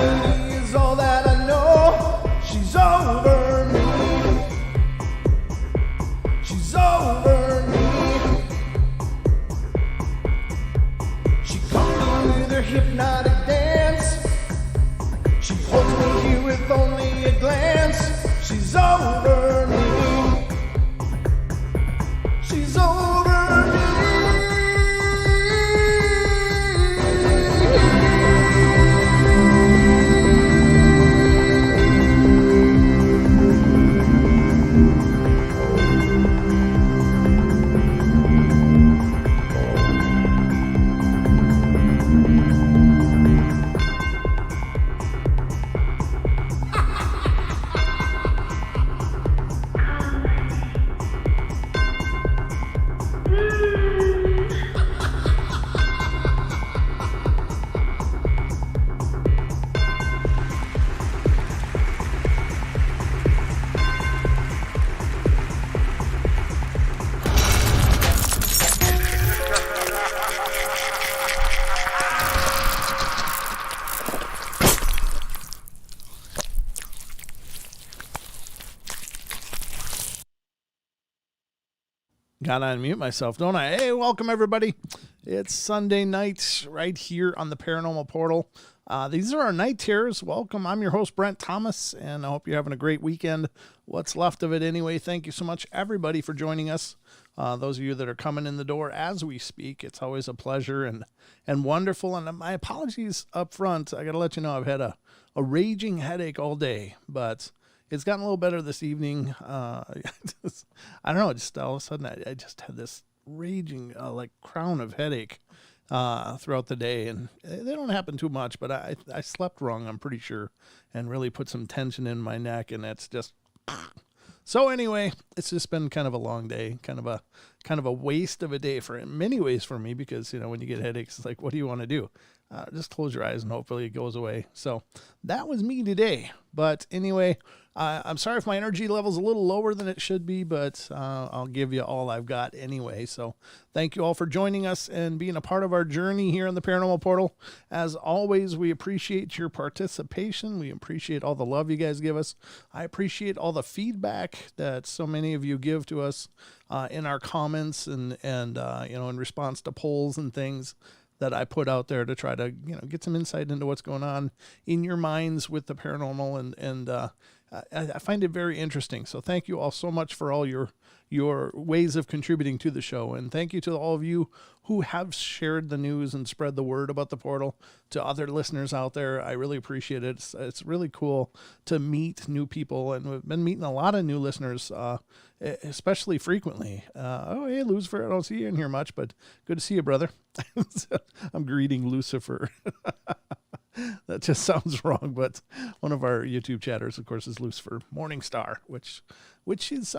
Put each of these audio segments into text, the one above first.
me is all that I know. She's over me. She's over me. She comes with her hypnotic dance. She holds me here with only a glance. She's over me. She's over me. Gotta unmute myself, don't I? Hey, welcome everybody. It's Sunday night right here on the Paranormal Portal. These are our night terrors. Welcome. I'm your host, Brent Thomas, and I hope you're having a great weekend. What's left of it anyway. Thank you so much, everybody, for joining us. Those of you that are coming in the door as we speak, it's always a pleasure and wonderful. And my apologies up front. I got to let you know I've had a raging headache all day, but it's gotten a little better this evening. I don't know, just all of a sudden I just had this raging like crown of headache throughout the day, and they don't happen too much, but I slept wrong, I'm pretty sure, and really put some tension in my neck, and that's just so anyway, it's just been kind of a long day, kind of a waste of a day in many ways for me, because when you get headaches, it's like, what do you want to do? Just close your eyes and hopefully it goes away. So that was me today. But anyway, I'm sorry if my energy level's a little lower than it should be, but I'll give you all I've got anyway. So thank you all for joining us and being a part of our journey here on the Paranormal Portal. As always, we appreciate your participation. We appreciate all the love you guys give us. I appreciate all the feedback that so many of you give to us in our comments and in response to polls and things that I put out there to try to, get some insight into what's going on in your minds with the paranormal. And I find it very interesting. So thank you all so much for all your ways of contributing to the show. And thank you to all of you who have shared the news and spread the word about the portal to other listeners out there. I really appreciate it. It's really cool to meet new people. And we've been meeting a lot of new listeners, especially frequently. Oh, hey, Lucifer, I don't see you in here much, but good to see you, brother. I'm greeting Lucifer. That just sounds wrong, but one of our YouTube chatters, of course, is Lucifer Morningstar, which is,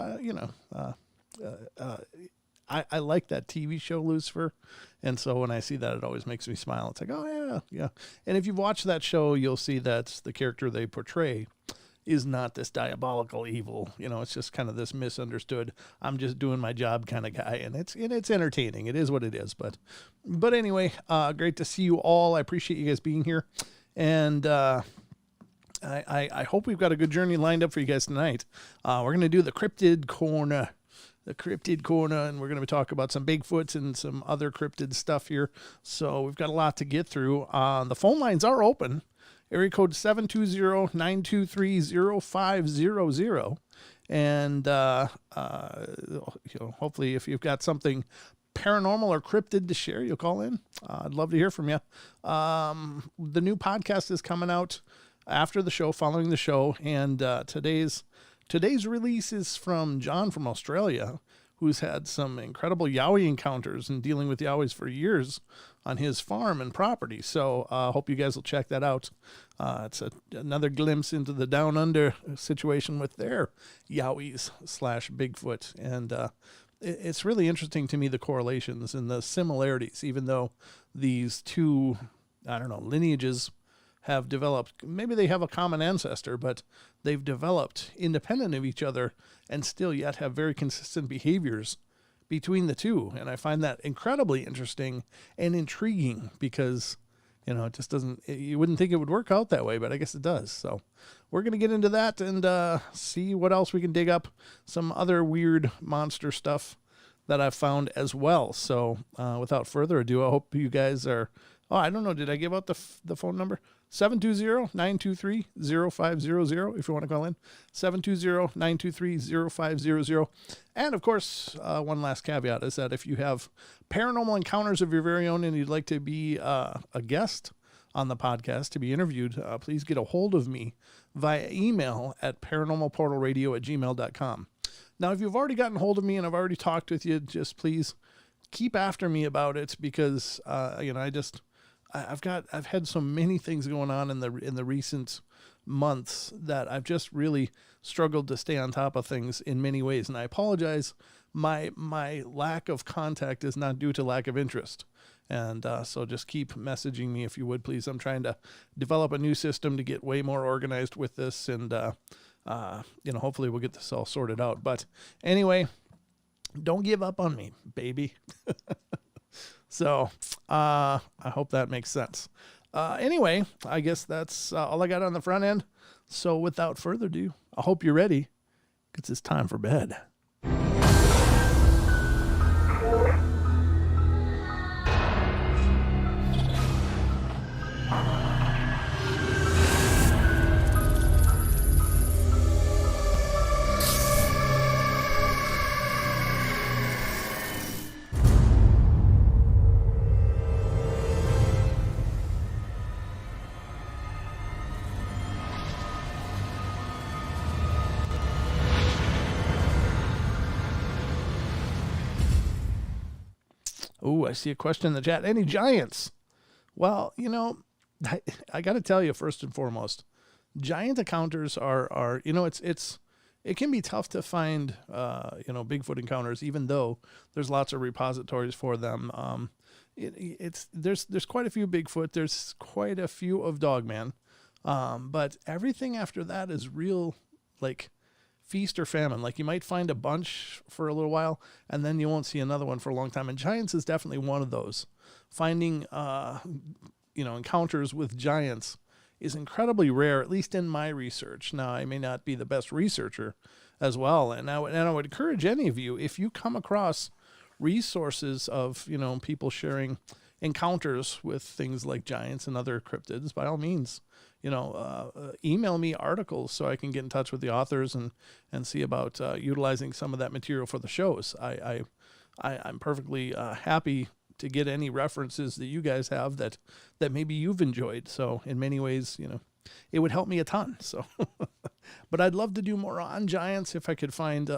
I like that TV show, Lucifer. And so when I see that, it always makes me smile. It's like, oh, yeah. And if you've watched that show, you'll see that the character they portray is not this diabolical evil. It's just kind of this misunderstood, I'm just doing my job kind of guy. And it's entertaining. It is what it is. But anyway, great to see you all. I appreciate you guys being here. And I hope we've got a good journey lined up for you guys tonight. We're going to do the Cryptid Corner. And we're going to talk about some Bigfoots and some other cryptid stuff here. So we've got a lot to get through. The phone lines are open. Area code 720-923-0500. And, hopefully if you've got something paranormal or cryptid to share, you'll call in. I'd love to hear from you. The new podcast is coming out after the show, following the show. And today's release is from John from Australia, who's had some incredible Yowie encounters and dealing with Yowies for years on his farm and property. So I hope you guys will check that out. It's another glimpse into the down under situation with their Yowies / Bigfoot. And it's really interesting to me, the correlations and the similarities, even though these two, lineages have developed. Maybe they have a common ancestor, but they've developed independent of each other and still yet have very consistent behaviors between the two. And I find that incredibly interesting and intriguing because, It just doesn't, you wouldn't think it would work out that way, but I guess it does. So we're going to get into that and see what else we can dig up, some other weird monster stuff that I've found as well. So without further ado, I hope you guys are, I don't know, did I give out the phone number? 720-923-0500 if you want to call in. 720-923-0500. And of course, one last caveat is that if you have paranormal encounters of your very own and you'd like to be a guest on the podcast, to be interviewed, please get a hold of me via email at paranormalportalradio@gmail.com. Now, if you've already gotten hold of me and I've already talked with you, just please keep after me about it because, I've had so many things going on in the recent months that I've just really struggled to stay on top of things in many ways. And I apologize. My lack of contact is not due to lack of interest. And so just keep messaging me if you would, please. I'm trying to develop a new system to get way more organized with this. And, hopefully we'll get this all sorted out. But anyway, don't give up on me, baby. So I hope that makes sense. Anyway, I guess that's all I got on the front end. So without further ado, I hope you're ready because it's time for bed. Oh, I see a question in the chat. Any giants? Well, I got to tell you first and foremost, giant encounters are it can be tough to find, Bigfoot encounters, even though there's lots of repositories for them. There's quite a few Bigfoot. There's quite a few of Dogman. But everything after that is real, like, feast or famine. Like you might find a bunch for a little while and then you won't see another one for a long time. And giants is definitely one of those. Finding, encounters with giants is incredibly rare, at least in my research. Now, I may not be the best researcher as well. And I would encourage any of you, if you come across resources of, people sharing encounters with things like giants and other cryptids, by all means, email me articles so I can get in touch with the authors and see about utilizing some of that material for the shows. I'm perfectly happy to get any references that you guys have that maybe you've enjoyed. So in many ways, it would help me a ton. So, but I'd love to do more on giants if I could find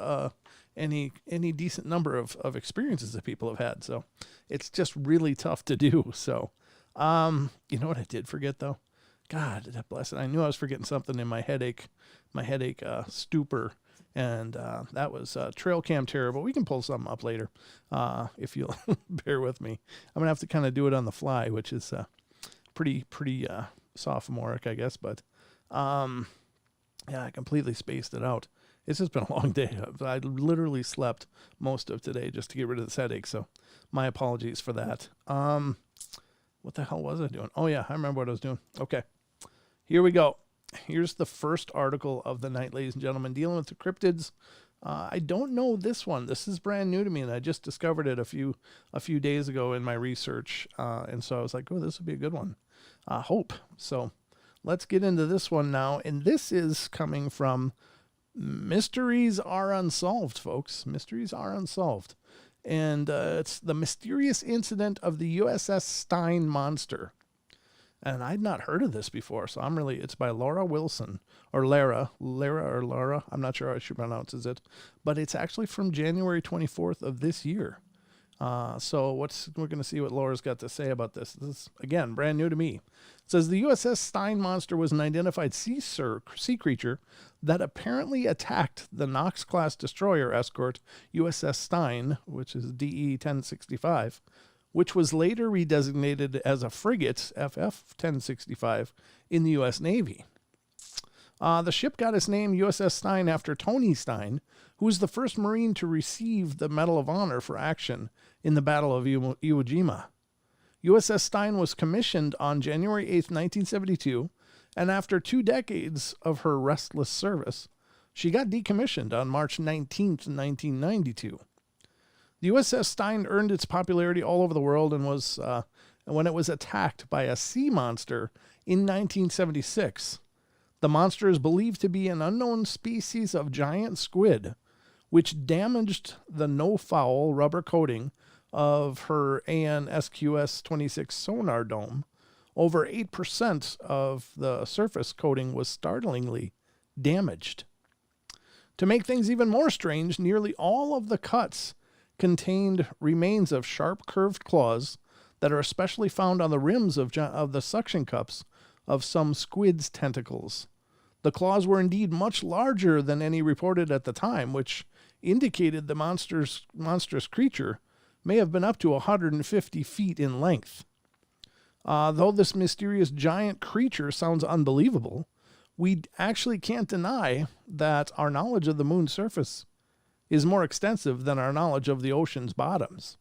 any decent number of experiences that people have had. So it's just really tough to do. So, you know what I did forget though? God, bless it. I knew I was forgetting something in my headache stupor. And that was Trail Cam Terror, but we can pull something up later if you'll bear with me. I'm going to have to kind of do it on the fly, which is pretty sophomoric, I guess. But, I completely spaced it out. It's just been a long day. I literally slept most of today just to get rid of this headache, so my apologies for that. What the hell was I doing? Oh, yeah, I remember what I was doing. Okay, here we go. Here's the first article of the night, ladies and gentlemen, dealing with the cryptids. I don't know this one. This is brand new to me, and I just discovered it a few days ago in my research, and so I was like, oh, this would be a good one. Hope. So let's get into this one now, and this is coming from Mysteries Are Unsolved, folks. Mysteries Are Unsolved. And it's the mysterious incident of the USS Stein monster. And I'd not heard of this before, so it's by Laura Wilson, or Lara. I'm not sure how she pronounces it, but it's actually from January 24th of this year. So we're going to see what Laura's got to say about this. This is, again, brand new to me. It says the USS Stein monster was an identified sea creature that apparently attacked the Knox-class destroyer escort USS Stein, which is DE 1065, which was later redesignated as a frigate, FF 1065, in the U.S. Navy. The ship got its name USS Stein after Tony Stein, who was the first Marine to receive the Medal of Honor for action in the Battle of Iwo Jima. USS Stein was commissioned on January 8th, 1972, and after 2 decades of her restless service, she got decommissioned on March 19th, 1992. The USS Stein earned its popularity all over the world and was when it was attacked by a sea monster in 1976. The monster is believed to be an unknown species of giant squid, which damaged the no-foul rubber coating of her AN/SQS-26 sonar dome. Over 8% of the surface coating was startlingly damaged. To make things even more strange, nearly all of the cuts contained remains of sharp curved claws that are especially found on the rims of the suction cups of some squid's tentacles. The claws were indeed much larger than any reported at the time, which indicated the monstrous creature may have been up to 150 feet in length. Though this mysterious giant creature sounds unbelievable, we actually can't deny that our knowledge of the moon's surface is more extensive than our knowledge of the ocean's bottoms.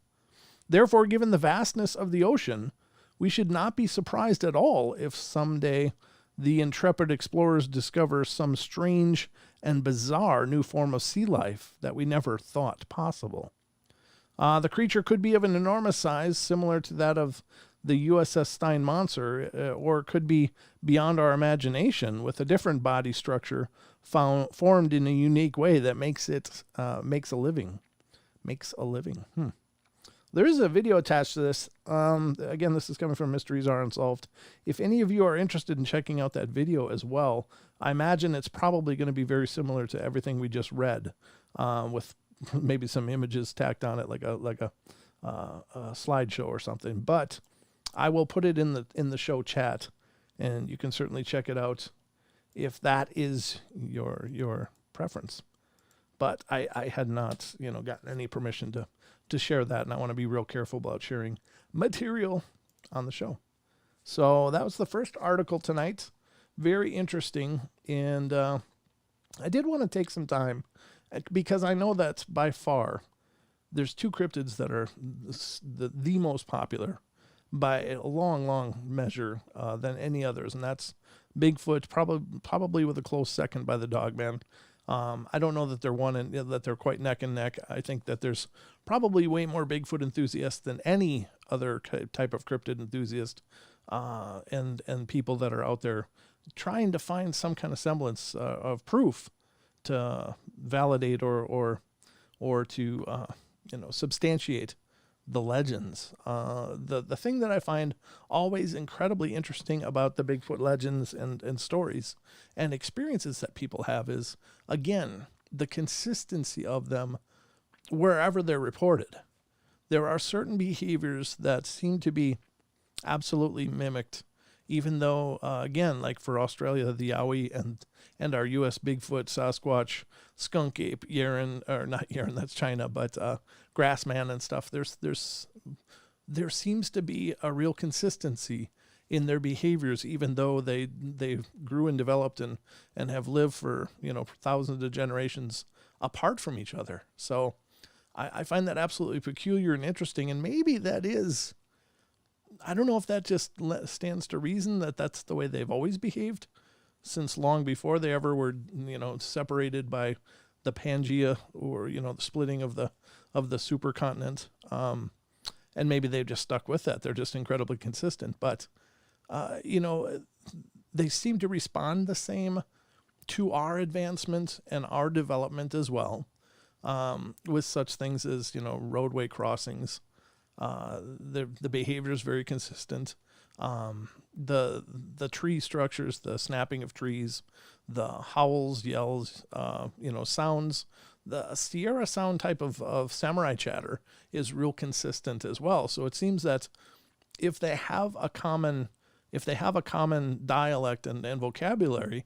Therefore, given the vastness of the ocean, we should not be surprised at all if someday the intrepid explorers discover some strange and bizarre new form of sea life that we never thought possible. The creature could be of an enormous size, similar to that of the USS Stein monster, or it could be beyond our imagination with a different body structure formed in a unique way that makes a living. There is a video attached to this. Again, this is coming from Mysteries Are Unsolved. If any of you are interested in checking out that video as well, I imagine it's probably going to be very similar to everything we just read, with maybe some images tacked on it, like a slideshow or something. But I will put it in the show chat, and you can certainly check it out if that is your preference. But I had not, gotten any permission to share that, and I want to be real careful about sharing material on the show. So that was the first article tonight. Very interesting, and I did want to take some time, because I know that by far there's 2 cryptids that are the most popular by a long measure than any others, and that's Bigfoot, probably with a close second by the Dogman. I don't know that they're that they're quite neck and neck. I think that there's probably way more Bigfoot enthusiasts than any other type of cryptid enthusiast, and people that are out there trying to find some kind of semblance of proof to validate or to substantiate the legends. The thing that I find always incredibly interesting about the Bigfoot legends and stories and experiences that people have is, again, the consistency of them wherever they're reported. There are certain behaviors that seem to be absolutely mimicked, even though, again, like for Australia, the Yowie and our U.S. Bigfoot, Sasquatch, skunk ape, not Yeren, that's China, but Grassman and stuff, there seems to be a real consistency in their behaviors, even though they grew and developed and have lived for thousands of generations apart from each other. So I find that absolutely peculiar and interesting, and maybe that is, I don't know if that just stands to reason that that's the way they've always behaved since long before they ever were, separated by the Pangea or, the splitting of the supercontinent. And maybe they've just stuck with that. They're just incredibly consistent. But, they seem to respond the same to our advancement and our development as well, with such things as, roadway crossings. The behavior is very consistent. The tree structures, the snapping of trees, the howls, yells, sounds, the Sierra sound type of samurai chatter is real consistent as well. So it seems that if they have a common dialect and vocabulary,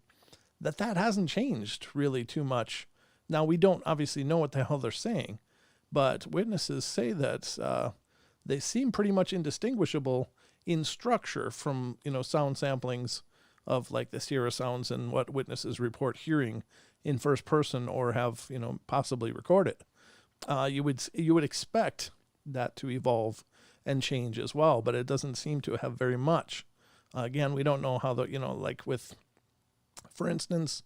that hasn't changed really too much. Now, we don't obviously know what the hell they're saying, but witnesses say that they seem pretty much indistinguishable in structure from, sound samplings of like the Sierra sounds and what witnesses report hearing in first person or have, possibly recorded. You would expect that to evolve and change as well, but it doesn't seem to have very much. Again, we don't know how like with, for instance,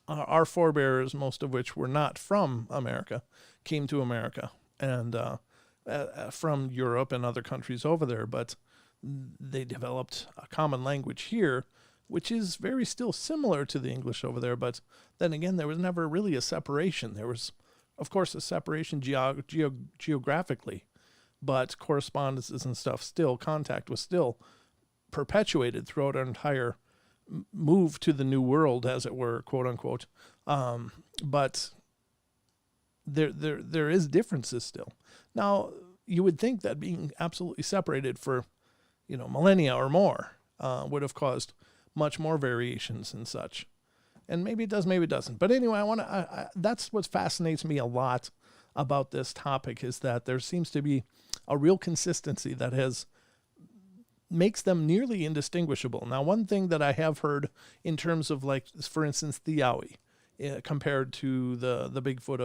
our forebears, most of which were not from America, came to America and from Europe and other countries over there, but they developed a common language here, which is very still similar to the English over there. But then again, there was never really a separation. There was, of course, a separation geographically, but correspondences and stuff still, contact was still perpetuated throughout our entire move to the new world, as it were, quote unquote. But there is differences still. Now, you would think that being absolutely separated for, millennia or more would have caused much more variations and such. And maybe it does, maybe it doesn't. But anyway, that's what fascinates me a lot about this topic, is that there seems to be a real consistency that makes them nearly indistinguishable. Now, one thing that I have heard in terms of, like, for instance, the Yowie, compared to the Bigfoot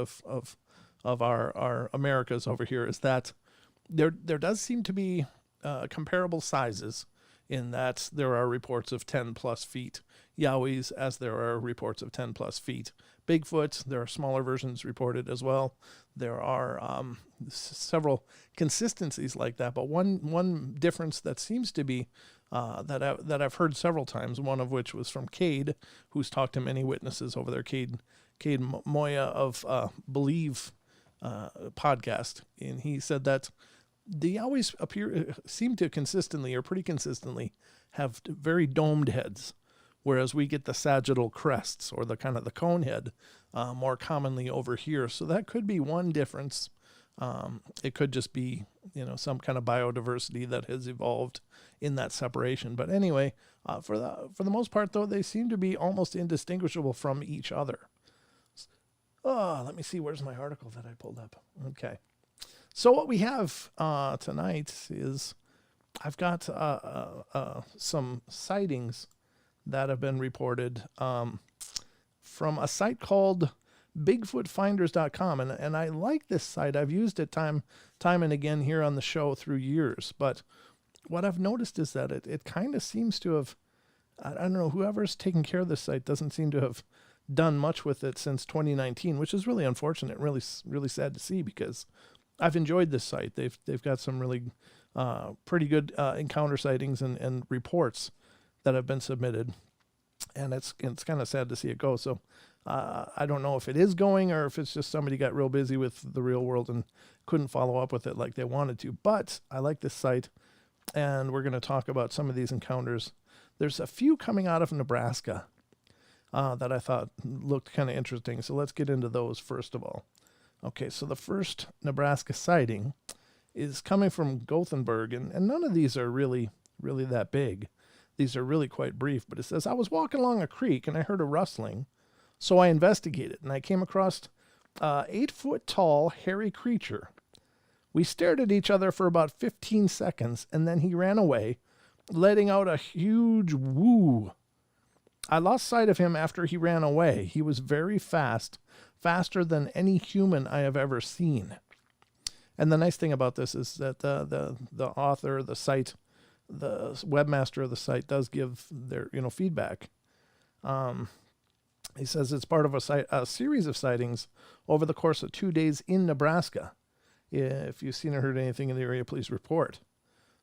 of our Americas over here, is that there does seem to be comparable sizes, in that there are reports of 10 plus feet Yowies, as there are reports of 10 plus feet Bigfoot. There are smaller versions reported as well. There are several consistencies like that, but one difference that seems to be that I've heard several times, one of which was from Cade, who's talked to many witnesses over there, Cade Moya of Believe podcast, and he said that they always seem to pretty consistently have very domed heads, whereas we get the sagittal crests, or the kind of the cone head, more commonly over here. So that could be one difference. It could just be, some kind of biodiversity that has evolved in that separation. But anyway, for the most part, though, they seem to be almost indistinguishable from each other. Oh, let me see. Where's my article that I pulled up? Okay. So what we have tonight is I've got some sightings that have been reported from a site called BigfootFinders.com. And I like this site. I've used it time and again here on the show through years. But what I've noticed is that it kind of seems to have, I don't know, whoever's taking care of this site doesn't seem to have done much with it since 2019, which is really unfortunate, really, really sad to see, because I've enjoyed this site. They've got some really pretty good encounter sightings and reports that have been submitted, and it's kind of sad to see it go. So I don't know if it is going, or if it's just somebody got real busy with the real world and couldn't follow up with it like they wanted to. But I like this site, and we're going to talk about some of these encounters. There's a few coming out of Nebraska that I thought looked kind of interesting. So let's get into those first of all. Okay, so the first Nebraska sighting is coming from Gothenburg, and none of these are really that big. These are really quite brief, but it says, I was walking along a creek and I heard a rustling, so I investigated, and I came across an 8-foot tall, hairy creature. We stared at each other for about 15 seconds, and then he ran away, letting out a huge woo. I lost sight of him after he ran away. He was very fast, faster than any human I have ever seen. And the nice thing about this is that the author, the site, the webmaster of the site does give their feedback. He says it's part of a series of sightings over the course of 2 days in Nebraska. If you've seen or heard anything in the area, please report.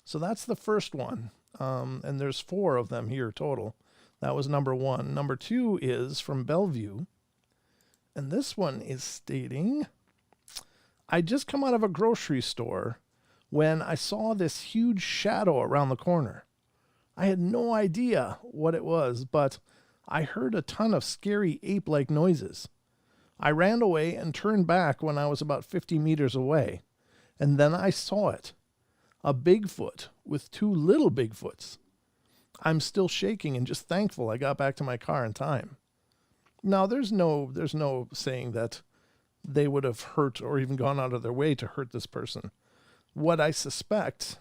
So that's the first one, and there's 4 of them here total. That was number 1. Number 2 is from Bellevue. And this one is stating, I just come out of a grocery store when I saw this huge shadow around the corner. I had no idea what it was, but I heard a ton of scary ape-like noises. I ran away and turned back when I was about 50 meters away. And then I saw it. A Bigfoot with 2 little Bigfoots. I'm still shaking and just thankful I got back to my car in time. Now, there's no saying that they would have hurt or even gone out of their way to hurt this person. What I suspect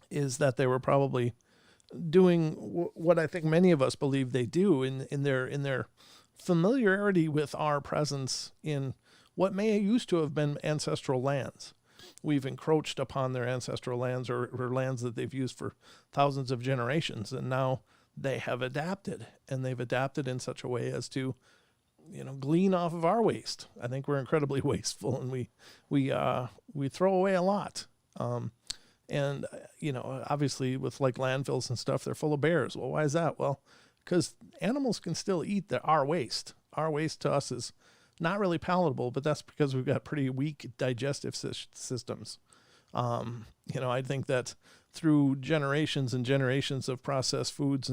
is that they were probably doing what I think many of us believe they do in their familiarity with our presence in what may used to have been ancestral lands. we've encroached upon their ancestral lands or lands that they've used for thousands of generations. And now they have adapted, and they've adapted in such a way as to, glean off of our waste. I think we're incredibly wasteful, and we throw away a lot. And obviously with like landfills and stuff, they're full of bears. Well, why is that? Well, because animals can still eat our waste. Our waste to us is not really palatable, but that's because we've got pretty weak digestive systems. I think that through generations and generations of processed foods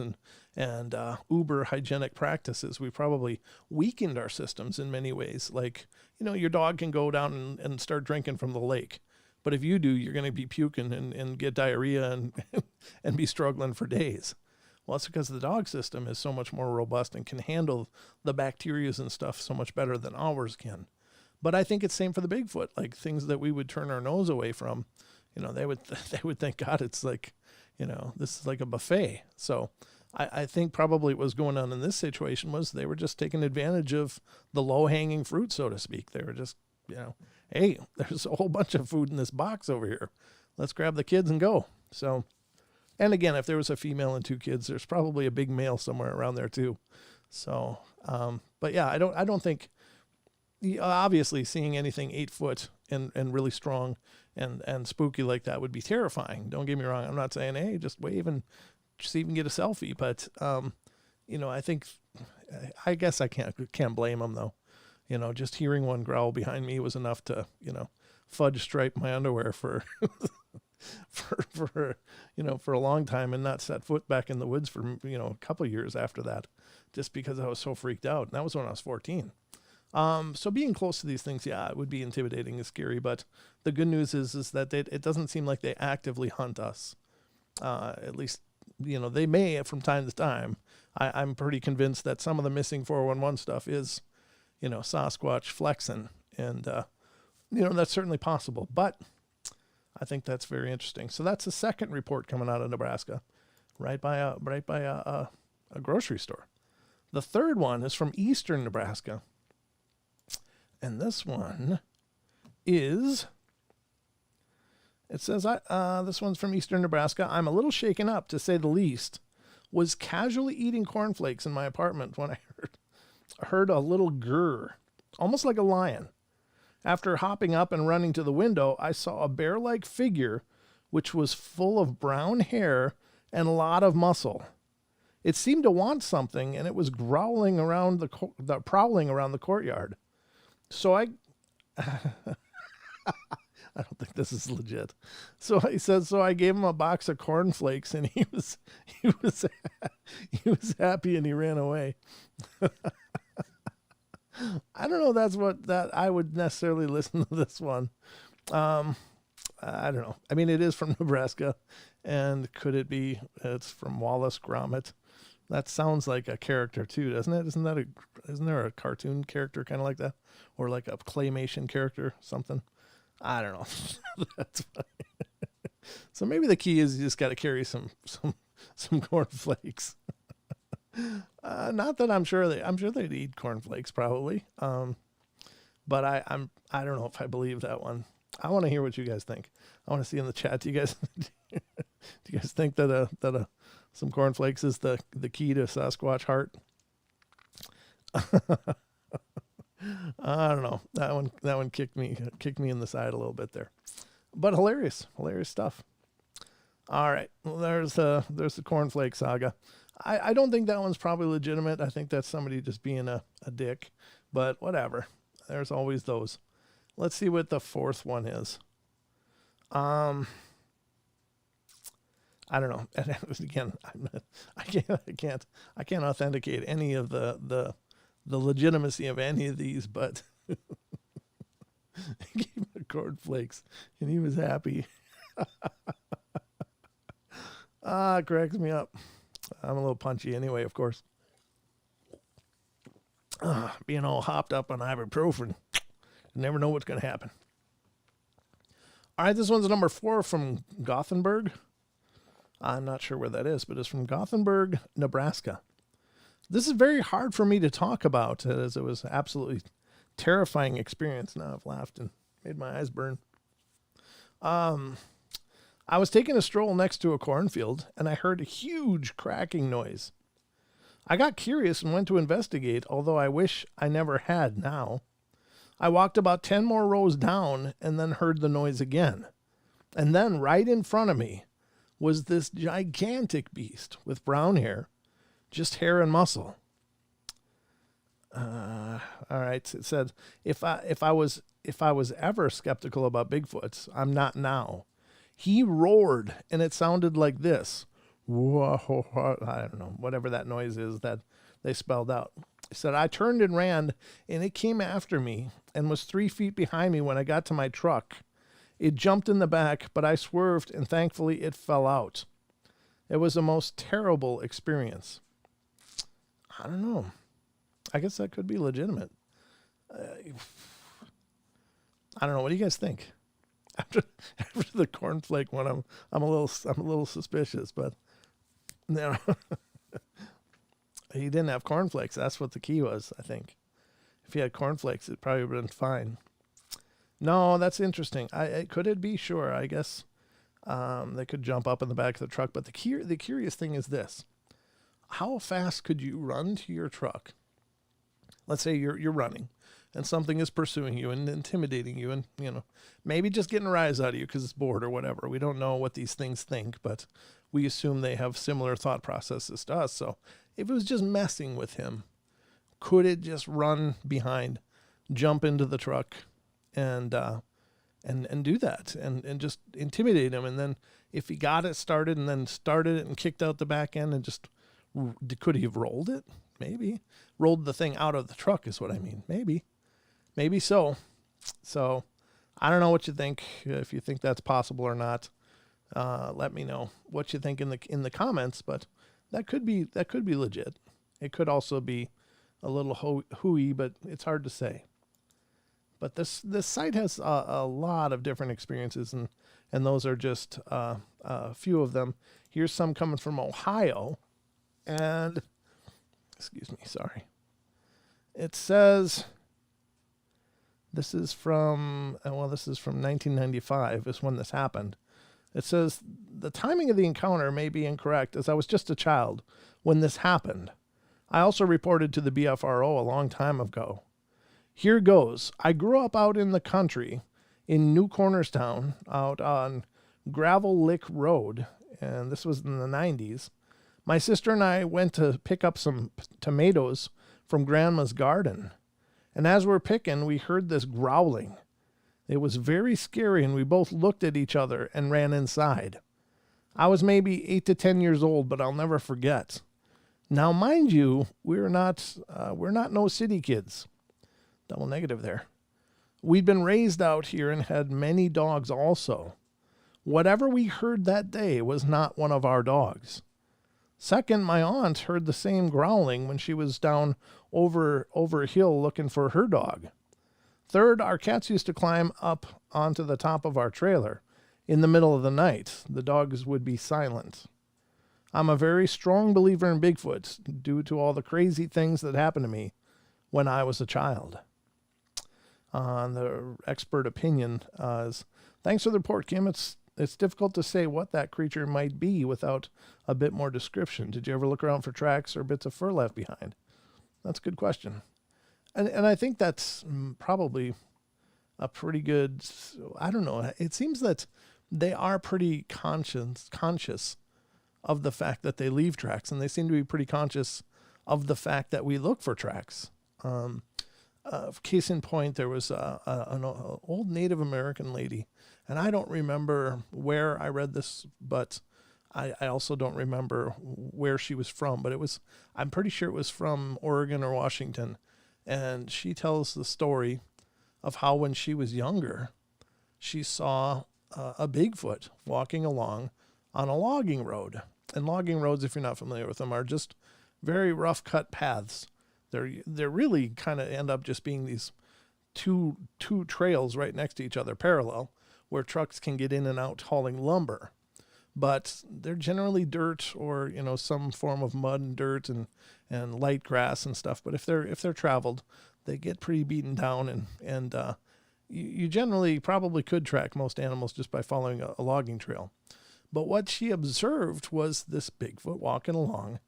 and uber hygienic practices, we probably weakened our systems in many ways. Like, your dog can go down and start drinking from the lake. But if you do, you're going to be puking and get diarrhea and and be struggling for days. Well, it's because the dog system is so much more robust and can handle the bacteria and stuff so much better than ours can. But I think it's same for the Bigfoot, like things that we would turn our nose away from. They would think, God, it's like, this is like a buffet. So I think probably what was going on in this situation was they were just taking advantage of the low-hanging fruit, so to speak. They were just, hey, there's a whole bunch of food in this box over here. Let's grab the kids and go. So, and again, if there was a female and 2 kids, there's probably a big male somewhere around there too. So, but yeah, I don't think, obviously seeing anything 8 foot and really strong and spooky like that would be terrifying. Don't get me wrong. I'm not saying, hey, just wave and just even get a selfie. But, I guess I can't blame them though. Just hearing one growl behind me was enough to, fudge stripe my underwear for for a long time and not set foot back in the woods for, a couple of years after that, just because I was so freaked out. And that was when I was 14. So being close to these things, yeah, it would be intimidating and scary. But the good news is that it doesn't seem like they actively hunt us. At least, they may from time to time. I'm pretty convinced that some of the missing 411 stuff is, Sasquatch flexing. And, that's certainly possible. But I think that's very interesting. So that's the second report coming out of Nebraska, right by a grocery store. The third one is from eastern Nebraska. And this one is, it says, this one's from eastern Nebraska. I'm a little shaken up, to say the least. Was casually eating cornflakes in my apartment when I heard a little grrr, almost like a lion. After hopping up and running to the window, I saw a bear-like figure, which was full of brown hair and a lot of muscle. It seemed to want something, and it was growling around prowling around the courtyard. So I don't think this is legit. So he says, so I gave him a box of cornflakes, and he was happy, and he ran away. I don't know. That I would necessarily listen to this one. I don't know. I mean, it is from Nebraska, and could it be? It's from Wallace Gromit. That sounds like a character too, doesn't it? Isn't there a cartoon character kind of like that, or like a claymation character, something? I don't know. That's funny. So maybe the key is you just got to carry some cornflakes. Not that I'm sure they'd eat cornflakes probably. But I don't know if I believe that one. I want to hear what you guys think. I want to see in the chat. Do you guys think that some cornflakes is the key to Sasquatch heart? I don't know. That one kicked me in the side a little bit there, but hilarious stuff. All right, well, there's the cornflake saga. I don't think that one's probably legitimate. I think that's somebody just being a dick, but whatever. There's always those. Let's see what the fourth one is. I don't know. And again, I can't authenticate any of the legitimacy of any of these, but I gave him cornflakes and he was happy. It cracks me up. I'm a little punchy anyway, of course. Being all hopped up on ibuprofen. You never know what's going to happen. All right, this one's number 4 from Gothenburg. I'm not sure where that is, but it's from Gothenburg, Nebraska. This is very hard for me to talk about, as it was absolutely terrifying experience. Now I've laughed and made my eyes burn. I was taking a stroll next to a cornfield, and I heard a huge cracking noise. I got curious and went to investigate, although I wish I never had now. I walked about 10 more rows down and then heard the noise again. And then right in front of me was this gigantic beast with brown hair, just hair and muscle. All right, it said, if I was ever skeptical about Bigfoots, I'm not now. He roared, and it sounded like this. Whoa, I don't know, whatever that noise is that they spelled out. He said, I turned and ran, and it came after me and was 3 feet behind me when I got to my truck. It jumped in the back, but I swerved, and thankfully it fell out. It was the most terrible experience. I don't know. I guess that could be legitimate. I don't know. What do you guys think? After the cornflake one, I'm a little suspicious, but no. He didn't have cornflakes. That's what the key was, I think. If he had cornflakes, it probably would have been fine. No, that's interesting. Could it be? Sure, I guess they could jump up in the back of the truck. But the curious thing is this: how fast could you run to your truck? Let's say you're running, and something is pursuing you and intimidating you, and maybe just getting a rise out of you because it's bored or whatever. We don't know what these things think, but we assume they have similar thought processes to us. So if it was just messing with him, could it just run behind, jump into the truck, and do that and just intimidate him? And then if he got it started and then started it and kicked out the back end and just, could he have rolled it? Maybe. Rolled the thing out of the truck is what I mean. Maybe so. So I don't know what you think. If you think that's possible or not, let me know what you think in the comments. But that could be legit. It could also be a little hooey, but it's hard to say. But this site has a lot of different experiences, and those are just a few of them. Here's some coming from Ohio, and excuse me, sorry. It says this is from 1995 is when this happened. It says the timing of the encounter may be incorrect, as I was just a child when this happened. I also reported to the BFRO a long time ago. Here goes. I grew up out in the country in New Cornerstown out on Gravel Lick Road, and this was in the 90s. My sister and I went to pick up some tomatoes from Grandma's garden, and as we're picking, we heard this growling. It was very scary, and we both looked at each other and ran inside. I was maybe 8 to 10 years old, but I'll never forget. Now, mind you, we're not no city kids. Double negative there. We'd been raised out here and had many dogs also. Whatever we heard that day was not one of our dogs. Second, my aunt heard the same growling when she was down over a hill looking for her dog. Third, our cats used to climb up onto the top of our trailer in the middle of the night. The dogs would be silent. I'm a very strong believer in Bigfoot due to all the crazy things that happened to me when I was a child. The expert opinion is, thanks for the report, Kim. It's difficult to say what that creature might be without a bit more description. Did you ever look around for tracks or bits of fur left behind? That's a good question. And I think that's probably a pretty good, I don't know. It seems that they are pretty conscious of the fact that they leave tracks, and they seem to be pretty conscious of the fact that we look for tracks. Case in point, there was an old Native American lady, and I don't remember where I read this, but I also don't remember where she was from, but I'm pretty sure it was from Oregon or Washington. And she tells the story of how when she was younger, she saw a Bigfoot walking along on a logging road. And logging roads, if you're not familiar with them, are just very rough cut paths. They're really kind of end up just being these two trails right next to each other, parallel, where trucks can get in and out hauling lumber. But they're generally dirt or, some form of mud and dirt and light grass and stuff. But if they're traveled, they get pretty beaten down and you generally probably could track most animals just by following a logging trail. But what she observed was this Bigfoot walking along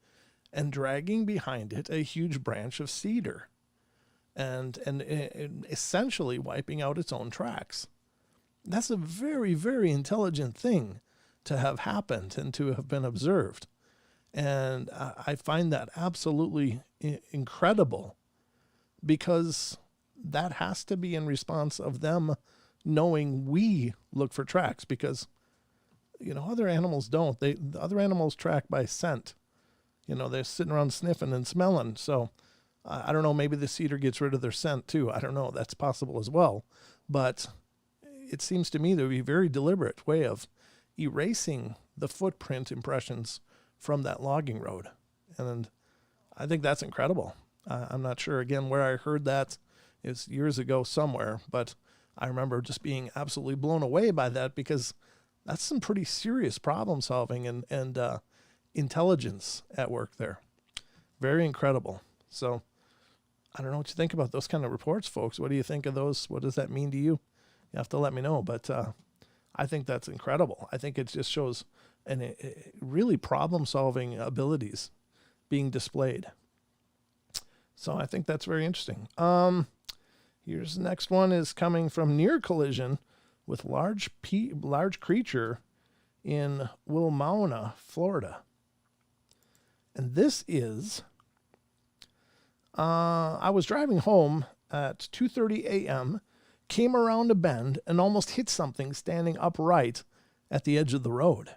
and dragging behind it a huge branch of cedar and essentially wiping out its own tracks. That's a very, very intelligent thing to have happened and to have been observed. And I find that absolutely incredible, because that has to be in response of them knowing we look for tracks, because, other animals don't. The other animals track by scent. They're sitting around sniffing and smelling. So I don't know, maybe the cedar gets rid of their scent too. I don't know. That's possible as well. But it seems to me to be a very deliberate way of erasing the footprint impressions from that logging road. And I think that's incredible. I'm not sure, again, where I heard that. It's years ago somewhere, but I remember just being absolutely blown away by that, because that's some pretty serious problem solving and intelligence at work there. Very incredible. So I don't know what you think about those kind of reports, folks. What do you think of those? What does that mean to you? You have to let me know. But I think that's incredible. I think it just shows really problem-solving abilities being displayed. So I think that's very interesting. Here's the next one, is coming from near collision with large creature in Wilmona, Florida. And this is, I was driving home at 2:30 a.m., came around a bend and almost hit something standing upright at the edge of the road.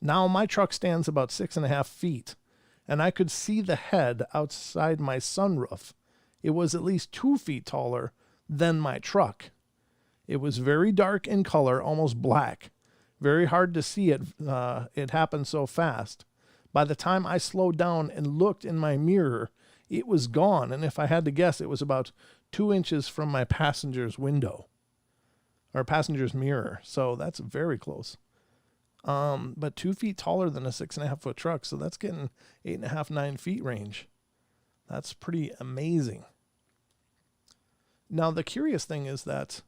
Now my truck stands about 6.5 feet, and I could see the head outside my sunroof. It was at least 2 feet taller than my truck. It was very dark in color, almost black. Very hard to see it. It happened so fast. By the time I slowed down and looked in my mirror, it was gone. And if I had to guess, it was about 2 inches from my passenger's window, or passenger's mirror. So that's very close. But 2 feet taller than a 6.5 foot truck. So that's getting 8.5, 9 feet range. That's pretty amazing. Now, the curious thing is that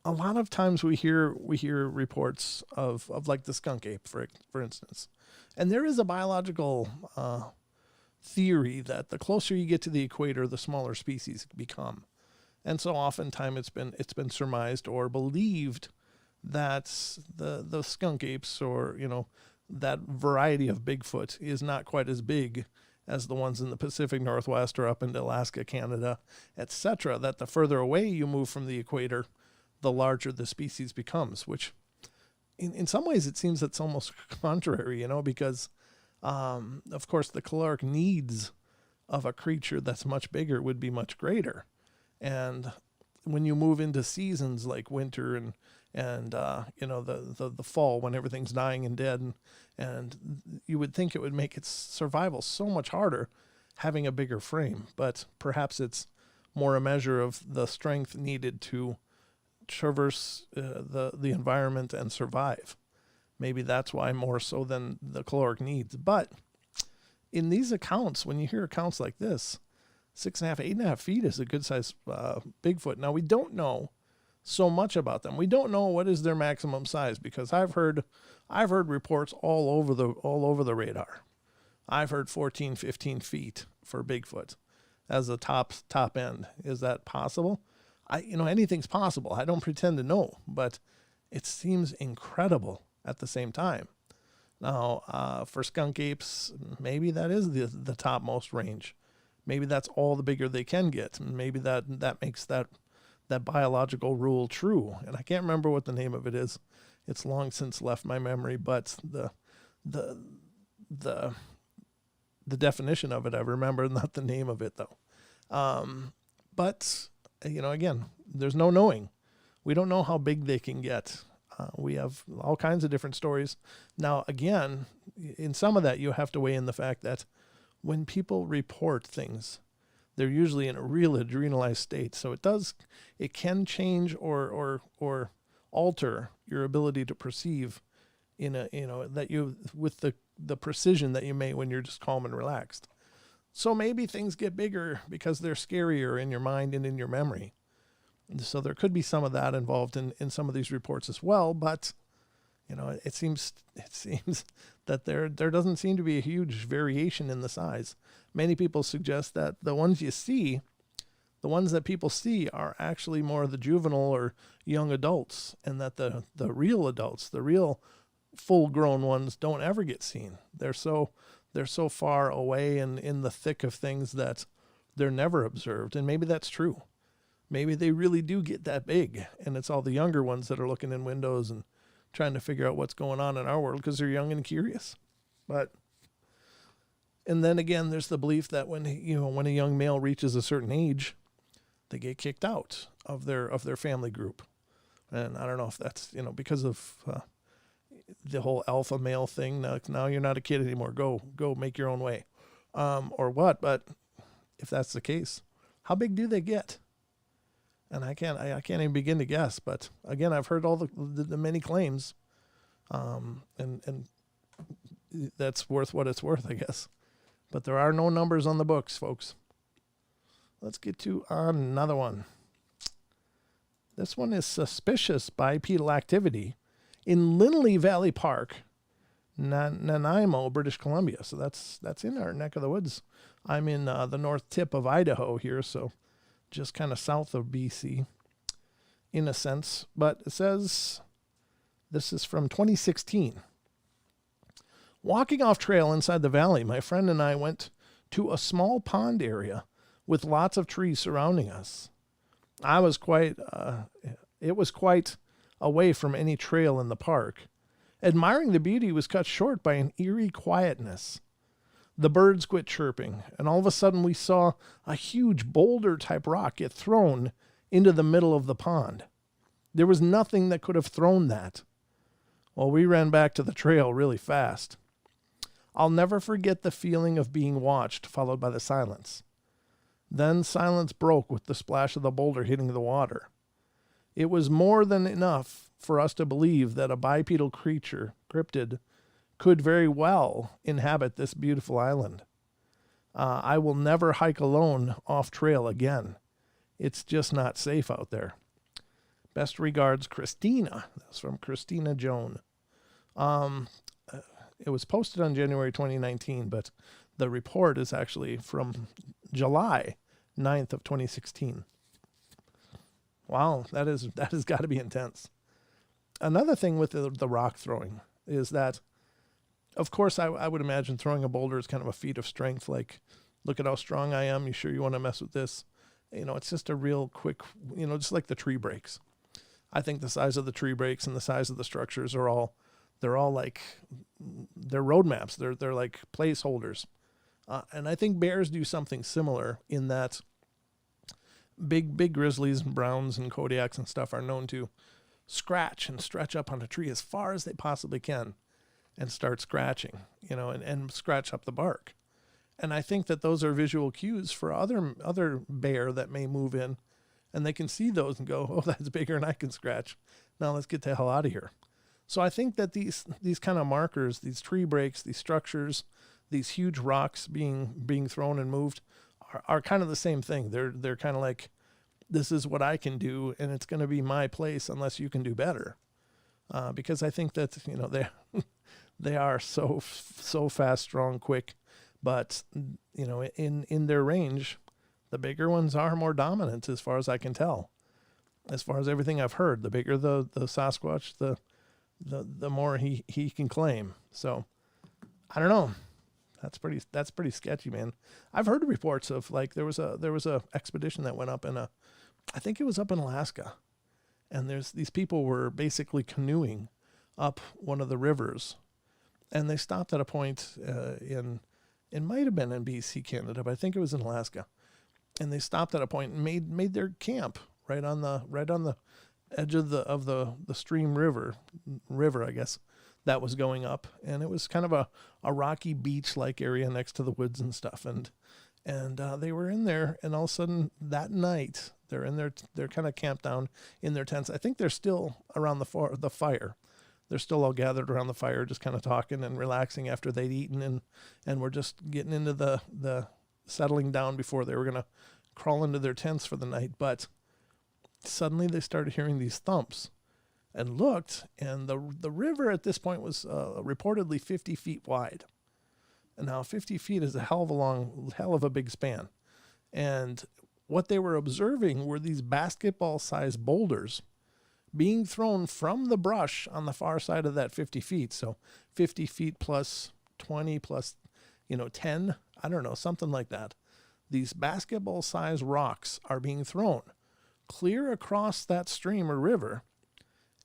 a lot of times we hear reports of like the skunk ape, for instance. And there is a biological theory that the closer you get to the equator, the smaller species become. And so oftentimes it's been surmised or believed that the skunk apes, or that variety of Bigfoot, is not quite as big as the ones in the Pacific Northwest or up into Alaska, Canada, etc. That the further away you move from the equator, the larger the species becomes, which in some ways it seems it's almost contrary, because of course the caloric needs of a creature that's much bigger would be much greater. And when you move into seasons like winter and the fall, when everything's dying and dead, and you would think it would make its survival so much harder having a bigger frame, but perhaps it's more a measure of the strength needed to traverse the environment and survive. Maybe that's why, more so than the caloric needs. But in these accounts, when you hear accounts like this, 6.5, 8.5 feet is a good size Bigfoot. Now, we don't know so much about them. We don't know what is their maximum size, because I've heard reports all over the radar. I've heard 14, 15 feet for Bigfoot as a top end. Is that possible? Anything's possible. I don't pretend to know, but it seems incredible at the same time. Now, for skunk apes, maybe that is the topmost range. Maybe that's all the bigger they can get. Maybe that makes that biological rule true. And I can't remember what the name of it is. It's long since left my memory, but the definition of it I remember, not the name of it though. But again, there's no knowing. We don't know how big they can get. We have all kinds of different stories. Now, again, in some of that, you have to weigh in the fact that when people report things, they're usually in a real adrenalized state. So it can change or alter your ability to perceive with the precision that you may when you're just calm and relaxed. So maybe things get bigger because they're scarier in your mind and in your memory. So there could be some of that involved in some of these reports as well. But, it seems that there doesn't seem to be a huge variation in the size. Many people suggest that the ones that people see are actually more the juvenile or young adults, and that the real adults, the real full-grown ones, don't ever get seen. They're so far away and in the thick of things that they're never observed. And maybe that's true. Maybe they really do get that big, and it's all the younger ones that are looking in windows and trying to figure out what's going on in our world because they're young and curious. And then again, there's the belief that when a young male reaches a certain age, they get kicked out of their family group. And I don't know if that's, because of the whole alpha male thing. Now you're not a kid anymore. Go make your own way, or what? But if that's the case, how big do they get? And I can't even begin to guess. But again, I've heard all the many claims, and that's worth what it's worth, I guess. But there are no numbers on the books, folks. Let's get to another one. This one is suspicious bipedal activity in Linley Valley Park, Nanaimo, British Columbia. So that's in our neck of the woods. I'm in the north tip of Idaho here, so just kind of south of BC in a sense. But it says, this is from 2016. Walking off trail inside the valley, my friend and I went to a small pond area with lots of trees surrounding us. It was quite away from any trail in the park. Admiring the beauty was cut short by an eerie quietness. The birds quit chirping, and all of a sudden we saw a huge boulder-type rock get thrown into the middle of the pond. There was nothing that could have thrown that. Well, we ran back to the trail really fast. I'll never forget the feeling of being watched, followed by the silence. Then silence broke with the splash of the boulder hitting the water. It was more than enough for us to believe that a bipedal creature, cryptid, could very well inhabit this beautiful island. I will never hike alone off trail again. It's just not safe out there. Best regards, Christina. That's from Christina Joan. It was posted on January 2019, but the report is actually from July 9th of 2016. Wow, that has got to be intense. Another thing with the rock throwing is that, of course, I would imagine throwing a boulder is kind of a feat of strength. Like, look at how strong I am. You sure you want to mess with this? It's just a real quick, just like the tree breaks. I think the size of the tree breaks and the size of the structures they're all like, they're roadmaps. They're like placeholders. And I think bears do something similar in that big grizzlies and browns and Kodiaks and stuff are known to scratch and stretch up on a tree as far as they possibly can and start scratching, and scratch up the bark. And I think that those are visual cues for other bear that may move in, and they can see those and go, oh, that's bigger and I can scratch. Now let's get the hell out of here. So I think that these kind of markers, these tree breaks, these structures, these huge rocks being thrown and moved are kind of the same thing. They're kind of like, this is what I can do, and it's going to be my place unless you can do better. Because I think that they are so fast, strong, quick, but in their range, the bigger ones are more dominant as far as I can tell. As far as everything I've heard, the bigger the Sasquatch, the more he can claim. So I don't know. That's pretty sketchy, man. I've heard reports of, like, there was a expedition that went up I think it was up in Alaska, and these people were basically canoeing up one of the rivers, and they stopped at a point it might have been in BC, Canada, but I think it was in Alaska, and they stopped at a point and made their camp right on the edge of the stream river, I guess, that was going up. And it was kind of a rocky beach-like area next to the woods and stuff. And they were in there, and all of a sudden that night they're kind of camped down in their tents. I think they're still around the fire. They're still all gathered around the fire, just kind of talking and relaxing after they'd eaten, and we're just getting into the settling down before they were going to crawl into their tents for the night. But suddenly they started hearing these thumps and looked, and the river at this point was reportedly 50 feet wide. And now 50 feet is a hell of a big span. And what they were observing were these basketball-sized boulders being thrown from the brush on the far side of that 50 feet. So 50 feet plus 20 plus, 10, I don't know, something like that. These basketball-sized rocks are being thrown clear across that stream or river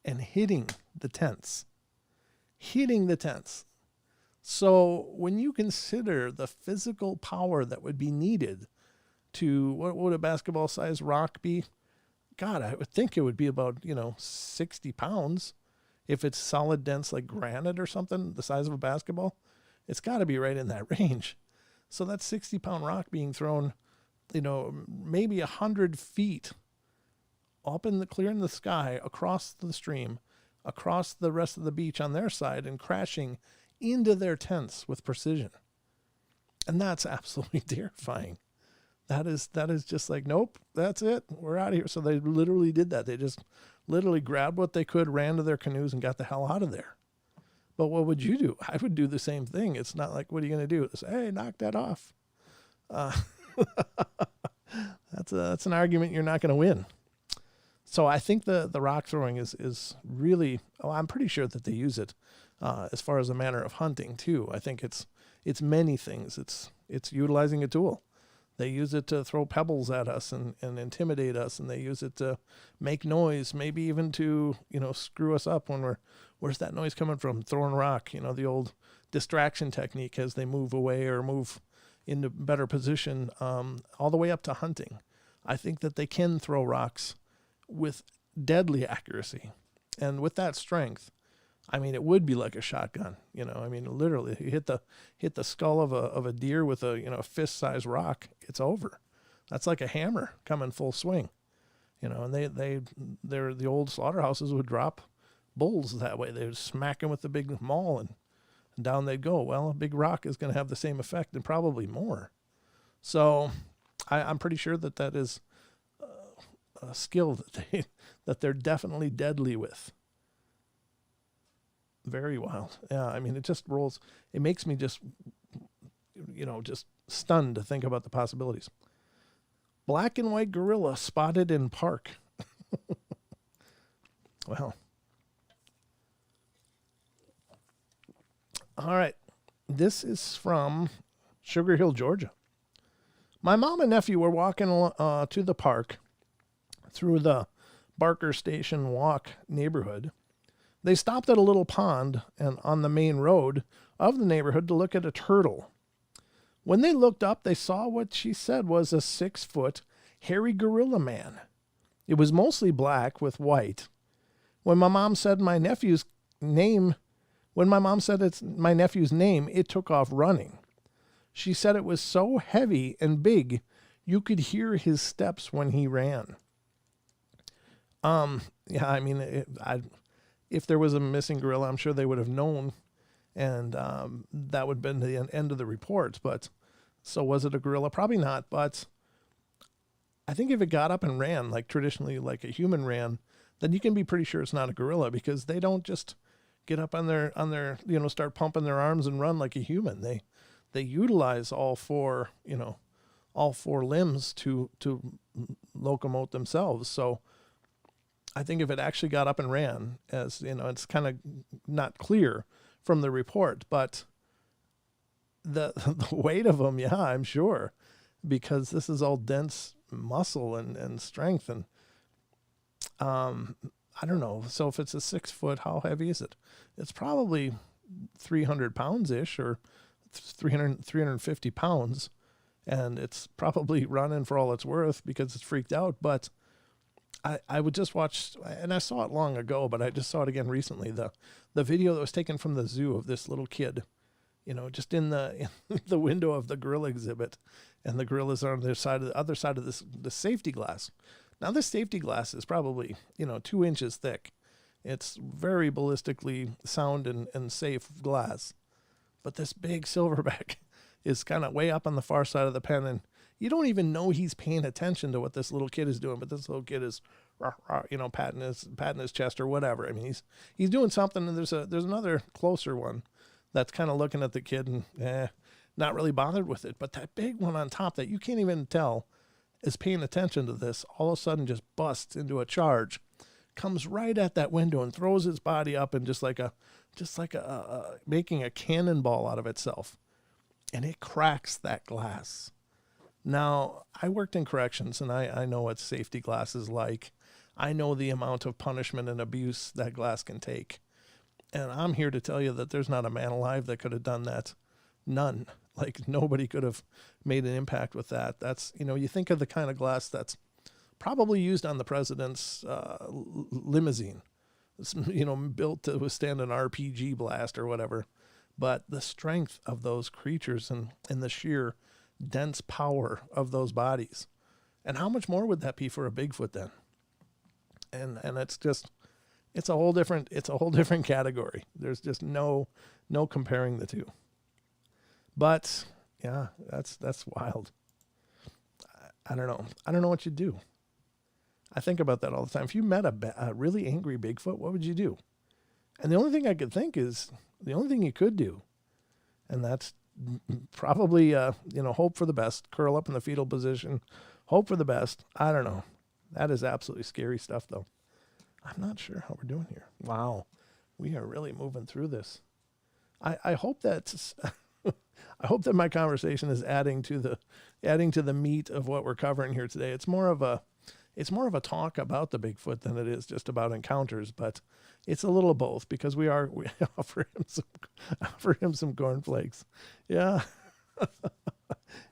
and hitting the tents. So when you consider the physical power that would be needed to, what would a basketball-sized rock be? God, I would think it would be about, 60 pounds. If it's solid, dense, like granite or something, the size of a basketball, it's got to be right in that range. So that 60-pound rock being thrown, maybe 100 feet up in the sky, across the stream, across the rest of the beach on their side, and crashing into their tents with precision. And that's absolutely terrifying. That is just like, nope, that's it. We're out of here. So they literally did that. They just literally grabbed what they could, ran to their canoes, and got the hell out of there. But what would you do? I would do the same thing. It's not like, what are you going to do? It's, hey, knock that off. That's an argument you're not going to win. So I think the rock throwing is really, I'm pretty sure that they use it as far as a manner of hunting too. I think it's many things. It's utilizing a tool. They use it to throw pebbles at us and intimidate us, and they use it to make noise, maybe even to, screw us up when where's that noise coming from? Throwing rock, the old distraction technique as they move away or move into better position, all the way up to hunting. I think that they can throw rocks with deadly accuracy. And with that strength, it would be like a shotgun, literally you hit the skull of a deer with a fist-sized rock, it's over. That's like a hammer coming full swing, and the old slaughterhouses would drop bulls that way. They would smack them with the big maul and down they'd go. Well, a big rock is going to have the same effect and probably more. So I'm pretty sure that is a skill that they're definitely deadly with. Very wild. Yeah, it just rolls. It makes me just stunned to think about the possibilities. Black and white gorilla spotted in park. Well. All right. This is from Sugar Hill, Georgia. My mom and nephew were walking to the park through the Barker Station Walk neighborhood. They stopped at a little pond and on the main road of the neighborhood to look at a turtle. When they looked up, they saw what she said was a 6-foot hairy gorilla man. It was mostly black with white. When my mom said my nephew's name, it took off running. She said it was so heavy and big, you could hear his steps when he ran. If there was a missing gorilla, I'm sure they would have known, and that would have been the end of the report. But so was it a gorilla? Probably not. But I think if it got up and ran, like traditionally, like a human ran, then you can be pretty sure it's not a gorilla, because they don't just get up on their start pumping their arms and run like a human. They utilize all four limbs to locomote themselves. So I think if it actually got up and ran, as it's kind of not clear from the report, but the weight of them, yeah, I'm sure, because this is all dense muscle and strength. And I don't know. So if it's a 6-foot, how heavy is it? It's probably 300 pounds ish, or 350 pounds. And it's probably running for all it's worth because it's freaked out. But I would just watch, and I saw it long ago, but I just saw it again recently. The video that was taken from the zoo of this little kid, just in the window of the gorilla exhibit, and the gorillas are on the other side of the safety glass. Now this safety glass is probably 2 inches thick. It's very ballistically sound and safe glass, but this big silverback is kind of way up on the far side of the pen, and you don't even know he's paying attention to what this little kid is doing, but this little kid is, patting his chest or whatever. I mean, he's doing something, and there's another closer one that's kind of looking at the kid and not really bothered with it. But that big one on top that you can't even tell is paying attention to this, all of a sudden just busts into a charge, comes right at that window and throws his body up and just like making a cannonball out of itself. And it cracks that glass. Now, I worked in corrections, and I know what safety glass is like. I know the amount of punishment and abuse that glass can take. And I'm here to tell you that there's not a man alive that could have done that. None. Like, nobody could have made an impact with that. That's, you think of the kind of glass that's probably used on the president's limousine. It's, built to withstand an RPG blast or whatever. But the strength of those creatures and the sheer dense power of those bodies. And how much more would that be for a Bigfoot then? And it's a whole different category. There's just no comparing the two. But yeah, that's wild. I don't know. I don't know what you'd do. I think about that all the time. If you met a really angry Bigfoot, what would you do? And the only thing I could think is the only thing you could do, and that's probably, hope for the best, curl up in the fetal position, hope for the best. I don't know. That is absolutely scary stuff, though. I'm not sure how we're doing here. Wow. We are really moving through this. I hope that I hope that my conversation is adding to the meat of what we're covering here today. It's more of a talk about the Bigfoot than it is just about encounters, but it's a little of both because we offer him some cornflakes. Yeah.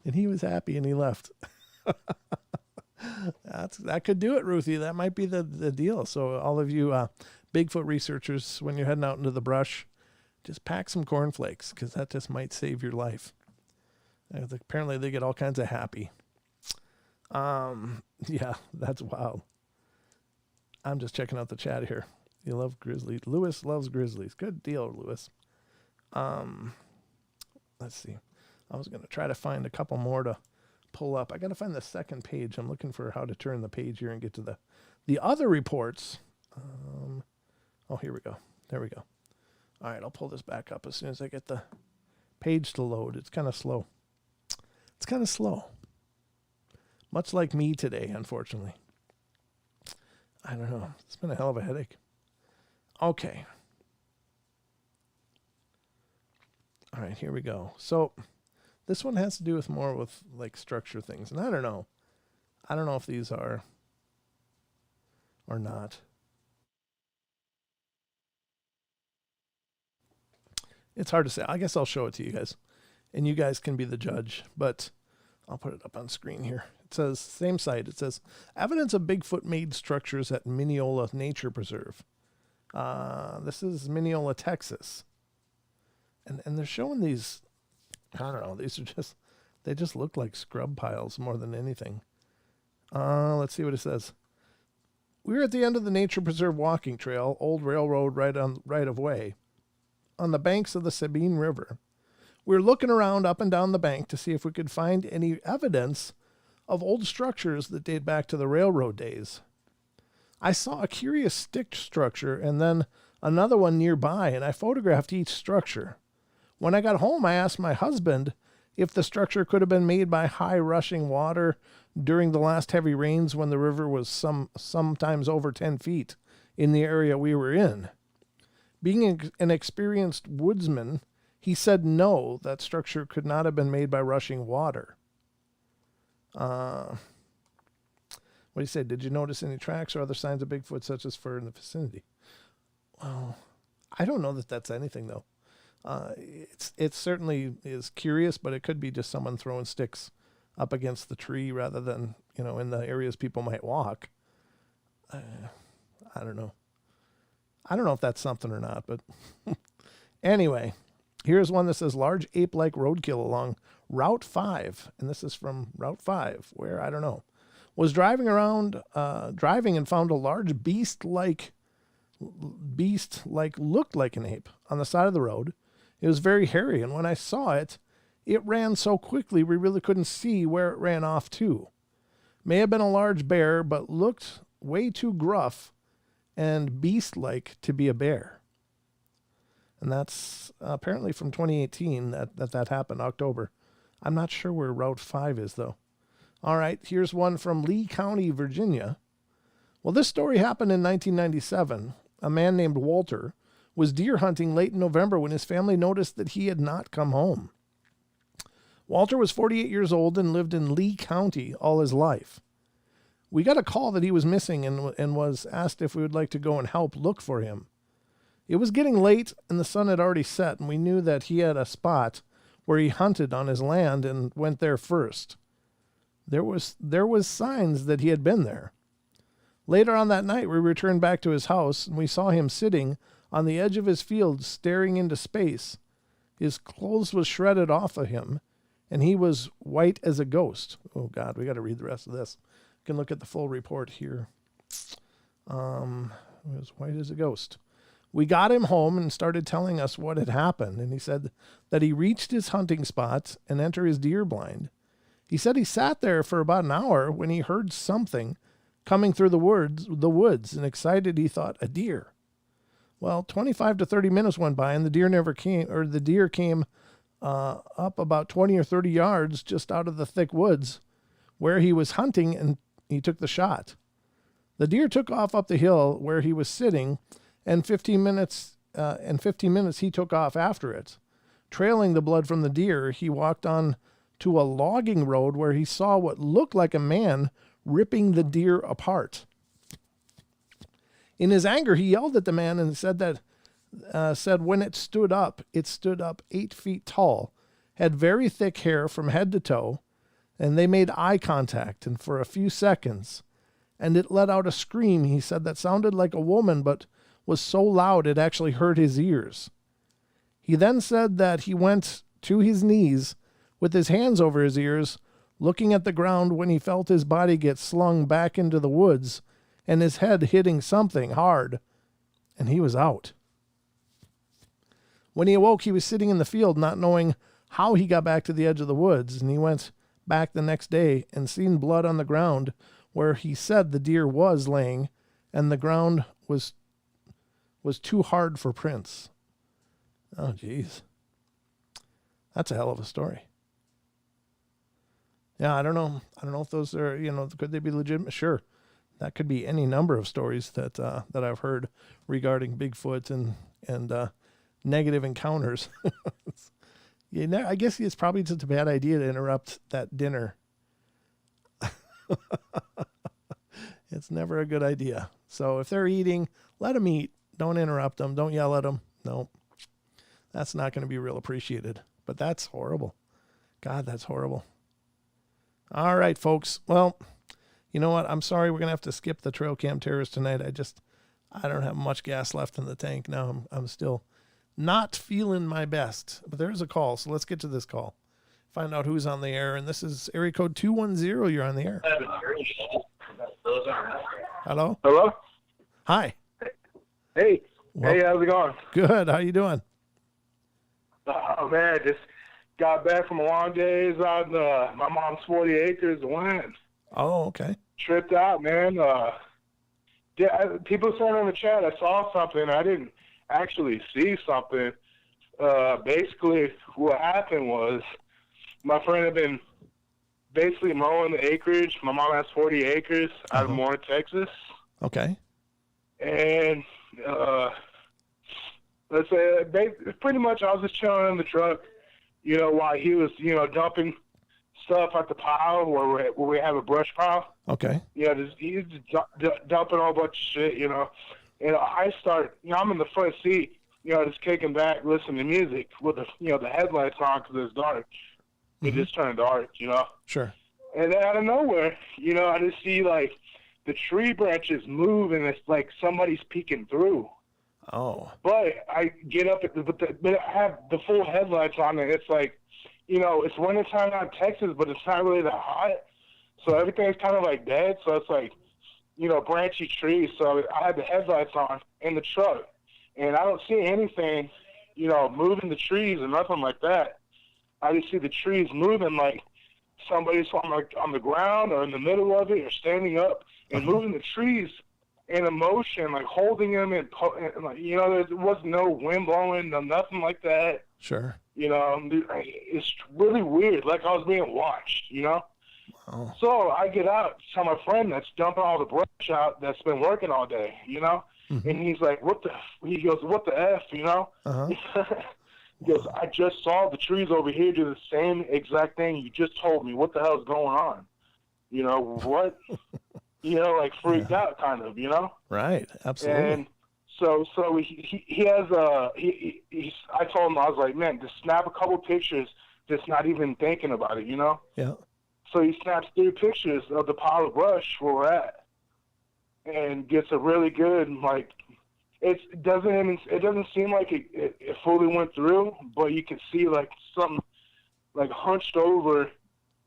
And he was happy and he left. That could do it, Ruthie. That might be the deal. So all of you Bigfoot researchers, when you're heading out into the brush, just pack some cornflakes because that just might save your life. Apparently they get all kinds of happy. Yeah, that's wild. I'm just checking out the chat here. You love grizzlies. Lewis loves grizzlies. Good deal, Lewis. Let's see. I was going to try to find a couple more to pull up. I got to find the second page. I'm looking for how to turn the page here and get to the other reports. Here we go. There we go. All right, I'll pull this back up as soon as I get the page to load. It's kind of slow. Much like me today, unfortunately. I don't know. It's been a hell of a headache. Okay. All right, here we go. So this one has to do with more with like structure things. And I don't know. I don't know if these are or not. It's hard to say. I guess I'll show it to you guys. And you guys can be the judge. But I'll put it up on screen here. It says, same site. It says, evidence of Bigfoot-made structures at Mineola Nature Preserve. This is Mineola, Texas. And they're showing these, I don't know, they just look like scrub piles more than anything. Let's see what it says. We're at the end of the Nature Preserve walking trail, old railroad right of way, on the banks of the Sabine River. We're looking around up and down the bank to see if we could find any evidence of old structures that date back to the railroad days. I saw a curious stick structure and then another one nearby, and I photographed each structure. When I got home, I asked my husband if the structure could have been made by high rushing water during the last heavy rains when the river was sometimes over 10 feet in the area we were in. Being an experienced woodsman, he said no, that structure could not have been made by rushing water. What do you say? Did you notice any tracks or other signs of Bigfoot such as fur in the vicinity? Well, I don't know that that's anything, though. It certainly is curious, but it could be just someone throwing sticks up against the tree rather than, in the areas people might walk. I don't know. I don't know if that's something or not, but anyway, here's one that says large ape-like roadkill along Route 5. And this is from Route 5, where, I don't know, was driving and found a large beast like looked like an ape on the side of the road. It was very hairy. And when I saw it, It ran so quickly we really couldn't see where it ran off to. May have been a large bear, but looked way too gruff and beast-like to be a bear. And that's apparently from 2018 that happened, October. I'm not sure where Route 5 is, though. All right, here's one from Lee County, Virginia. Well, this story happened in 1997. A man named Walter was deer hunting late in November when his family noticed that he had not come home. Walter was 48 years old and lived in Lee County all his life. We got a call that he was missing and was asked if we would like to go and help look for him. It was getting late and the sun had already set, and we knew that he had a spot where he hunted on his land and went there first. There was signs that he had been there. Later on that night, we returned back to his house, and we saw him sitting on the edge of his field staring into space. His clothes was shredded off of him, and he was white as a ghost. Oh, God, we got to read the rest of this. You can look at the full report here. He was white as a ghost. We got him home and started telling us what had happened, and he said that he reached his hunting spot and entered his deer blind. He said he sat there for about an hour when he heard something coming through the woods, and excited he thought a deer. Well, 25 to 30 minutes went by and the deer never came, or the deer came up about 20 or 30 yards just out of the thick woods where he was hunting, and he took the shot. The deer took off up the hill where he was sitting, and 15 minutes he took off after it. Trailing the blood from the deer, he walked on to a logging road where he saw what looked like a man ripping the deer apart. In his anger, he yelled at the man and said when it stood up 8 feet tall, had very thick hair from head to toe, and they made eye contact, and for a few seconds, and it let out a scream, he said, that sounded like a woman, but was so loud it actually hurt his ears. He then said that he went to his knees with his hands over his ears, looking at the ground when he felt his body get slung back into the woods and his head hitting something hard, and he was out. When he awoke, he was sitting in the field, not knowing how he got back to the edge of the woods, and he went back the next day and seen blood on the ground where he said the deer was laying, and the ground was too hard for prints. Oh, geez. That's a hell of a story. Yeah, I don't know if those are, could they be legitimate? Sure. That could be any number of stories that I've heard regarding Bigfoot and negative encounters. I guess it's probably just a bad idea to interrupt that dinner. It's never a good idea. So if they're eating, let them eat. Don't interrupt them. Don't yell at them. No, that's not going to be real appreciated. But that's horrible. God, that's horrible. All right, folks. Well, you know what? I'm sorry. We're going to have to skip the trail cam terrors tonight. I don't have much gas left in the tank now. I'm still not feeling my best. But there's a call, so let's get to this call. Find out who's on the air. And this is area code 210. You're on the air. Hello? Hello? Hi. Hey. Well, hey, how's it going? Good. How you doing? Oh, man, just got back from a long days on my mom's 40 acres of land. Oh, okay. Tripped out, man. People saying in the chat I saw something. I didn't actually see something. Basically, what happened was my friend had been basically mowing the acreage. My mom has 40 acres out of Moore, Texas. Okay. And let's say pretty much I was just chilling in the truck, while he was, dumping stuff at the pile where we have a brush pile. Okay. He's just dumping a whole bunch of shit, And I start, I'm in the front seat, just kicking back, listening to music with the headlights on because it's dark. It just turned dark, Sure. And then out of nowhere, I just see like the tree branches move and it's like somebody's peeking through. Oh. But I get up, but I have the full headlights on and it's like, it's wintertime out in Texas, but it's not really that hot. So everything's kind of like dead. So it's like, branchy trees. So I had the headlights on in the truck and I don't see anything, moving the trees or nothing like that. I just see the trees moving like somebody's on the ground or in the middle of it or standing up and moving the trees in a motion, like holding them and like, you know, there was no wind blowing, no nothing like that. Sure. You know, it's really weird, like I was being watched, you know? Wow. So I get out, tell my friend that's dumping all the brush out that's been working all day, you know? And he's like, he goes, what the F, you know? He goes, I just saw the trees over here do the same exact thing you just told me. What the hell's going on? You know, what? You know, like freaked out kind of, you know? Right, absolutely. And so he has I told him, I was like, man, just snap a couple pictures, just not even thinking about it, you know? Yeah. So he snaps 3 pictures of the pile of brush where we're at, and gets a really good, like, it doesn't seem like it fully went through, but you can see like something like hunched over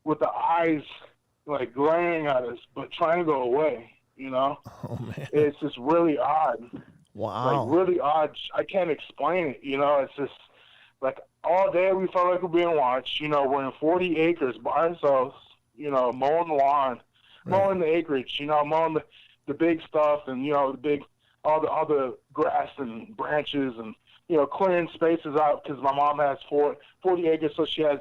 with the eyes like glaring at us, but trying to go away, you know? Oh, man. It's just really odd. Wow. Like, really odd. I can't explain it, you know? It's just, like, all day we felt like we're being watched. You know, we're in 40 acres by ourselves, you know, mowing the lawn, mowing the acreage, you know, mowing the big stuff and, you know, all the grass and branches and, you know, clearing spaces out because my mom has 40 acres, so she has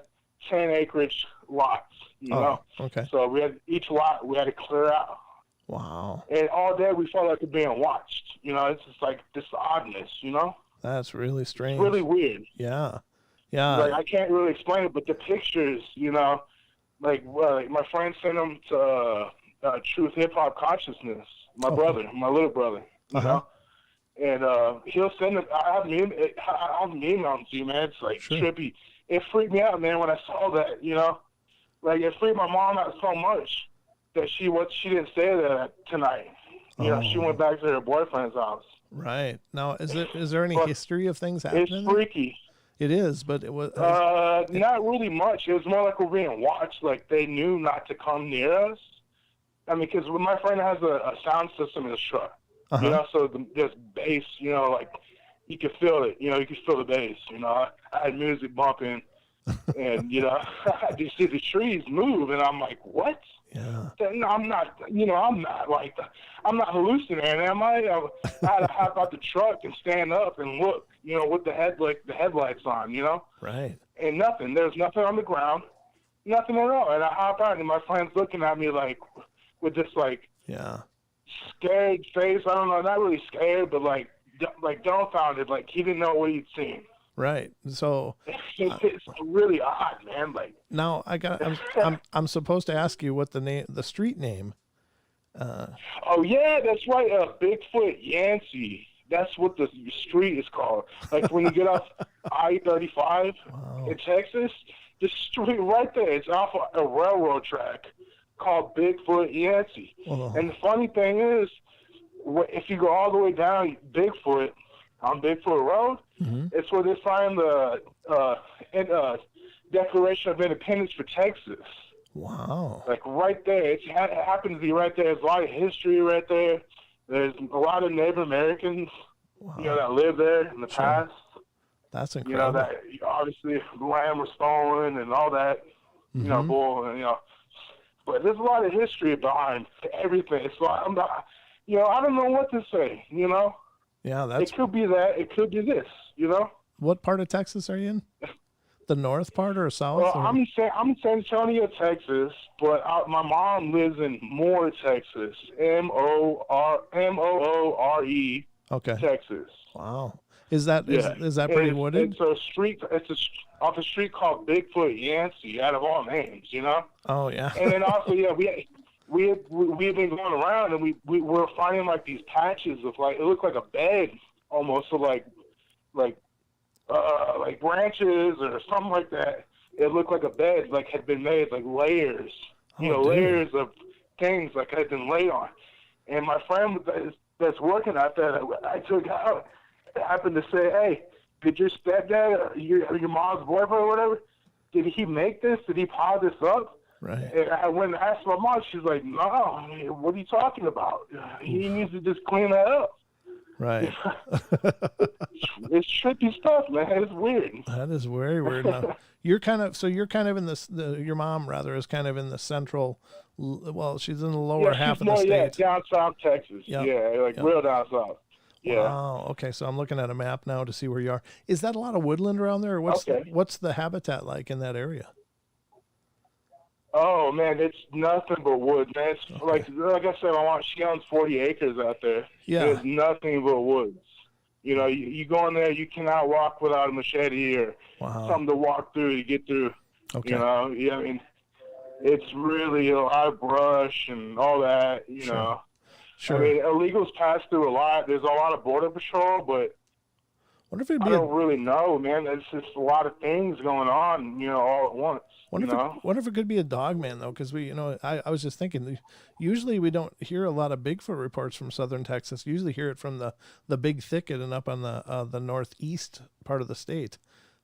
10 acreage lots, you know? Okay. So we had each lot we had to clear out. Wow. And all day we felt like we're being watched. You know, it's just like this oddness, you know? That's really strange. It's really weird. Yeah. Yeah. Like, I can't really explain it, but the pictures, you know, like my friend sent them to Truth Hip Hop Consciousness, my little brother, you know? And he'll send them. I'll email them to you, man. It's like trippy. It freaked me out, man, when I saw that, you know? Like, it freaked my mom out so much that she didn't stay there tonight. You know, she went back to her boyfriend's house. Right. Now, is there any history of things happening? It's freaky. It is, but it was... not really much. It was more like we're being watched. Like, they knew not to come near us. I mean, because my friend has a sound system in his truck. You know, so there's bass, you know, like, you can feel it. You know, you can feel the bass. You know, I had music bumping, and, you know, I just see the trees move, and I'm like, what? Yeah. I'm not hallucinating, am I? I had to hop out the truck and stand up and look, you know, with the headlights on, you know? Right. And nothing. There's nothing on the ground. Nothing at all. And I hop out, and my friend's looking at me like, with this, like, scared face. I don't know, not really scared, but like dumbfounded, like he didn't know what he'd seen. Right. So it's really odd, man. Like, now I'm supposed to ask you what the street name. Oh yeah, that's right. Bigfoot Yancey. That's what the street is called. Like when you get off I-35 in Texas, the street right there, it's off a railroad track called Bigfoot Yancey. And the funny thing is, if you go all the way down Bigfoot on Bigfoot Road, it's where they find the Declaration of Independence for Texas. Wow. Like right there. It happens to be right there. There's a lot of history right there. There's a lot of Native Americans, you know, that lived there in the past. That's incredible. You know, that obviously the land was stolen and all that, you know, bull, and, you know. But there's a lot of history behind everything. So I'm not, you know, I don't know what to say, you know? Yeah, it could be that. It could be this, you know? What part of Texas are you in? The north part or south? Well, I'm in San Antonio, Texas, but my mom lives in Moore, Texas. Moore, Texas. Wow. Is that pretty wooded? It's a street. Off a street called Bigfoot Yancey, out of all names, you know. Oh yeah. And then also, we've been going around and we were finding like these patches of like it looked like a bed almost, so like branches or something like that. It looked like a bed, like had been made like layers, layers of things like had been laid on. And my friend that's working out there, I took out, happened to say, hey, did your stepdad, your mom's boyfriend or whatever, did he make this? Did he pile this up? Right. And I went and asked my mom. She's like, no, what are you talking about? He needs to just clean that up. Right. It's trippy stuff, man. It's weird. That is very weird. Now, you're kind of in this, your mom rather is kind of in the central, well, she's in the lower half of the state. Down south Texas. Yep. Yeah, like real down south. Yeah. Wow. Okay. So I'm looking at a map now to see where you are. Is that a lot of woodland around there? Or what's the habitat like in that area? Oh man, it's nothing but woods, man. It's like I said, she owns 40 acres out there. Yeah. There's nothing but woods. You know, you go in there, you cannot walk without a machete or something to walk through to get through. Okay. You know, yeah, I mean, it's really a lot of brush and all that. You know. Sure. I mean, illegals pass through a lot. There's a lot of border patrol, but I don't really know, man. It's just a lot of things going on, you know, all at once. Wonder if it could be a dog man, though, because I was just thinking, usually we don't hear a lot of Bigfoot reports from southern Texas. You usually hear it from the big thicket and up on the northeast part of the state.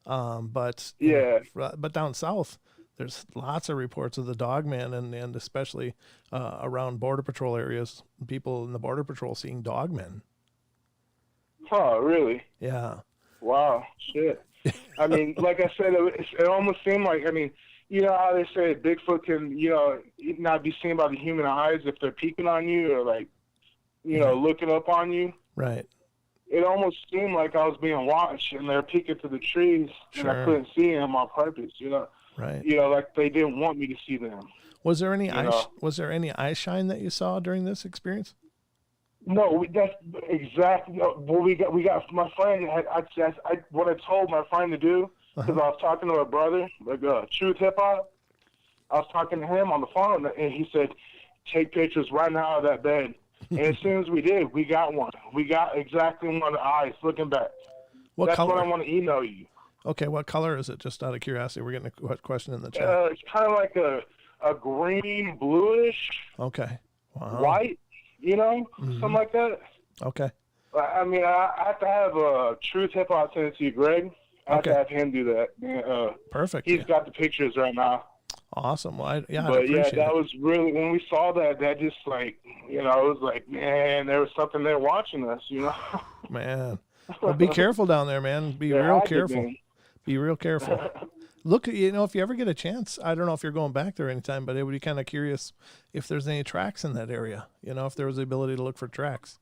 But down south, there's lots of reports of the dog man, and especially around border patrol areas, people in the border patrol seeing dog men. Oh, really? Yeah. Wow. Shit. I mean, like I said, it almost seemed like, I mean, you know how they say Bigfoot can, you know, not be seen by the human eyes if they're peeking on you or like, you know, looking up on you. Right. It almost seemed like I was being watched and they're peeking through the trees and I couldn't see them on purpose, you know. Right. You know, like they didn't want me to see them. Was there any eye shine that you saw during this experience? No, that's exactly what we got. My friend what I told my friend to do, because I was talking to my brother, like Truth Hip Hop. I was talking to him on the phone, and he said, "Take pictures right now of that bed." And as soon as we did, we got one. We got exactly one of the eyes looking back. That's color? What I want to email you. Okay, what color is it? Just out of curiosity, we're getting a question in the chat. It's kind of like a green, bluish. Okay. Wow. White. You know, something like that. Okay. I mean, I have to have Truth Hip Hop send it to you, Greg. I have to have him do that. Perfect. He's got the pictures right now. Awesome. Well, that was really, when we saw that just like, you know, it was like, man, there was something there watching us, you know. Man. Well, be careful down there, man. Be real careful. Be real careful. Look, you know, if you ever get a chance, I don't know if you're going back there anytime, but it would be kind of curious if there's any tracks in that area, you know, if there was the ability to look for tracks.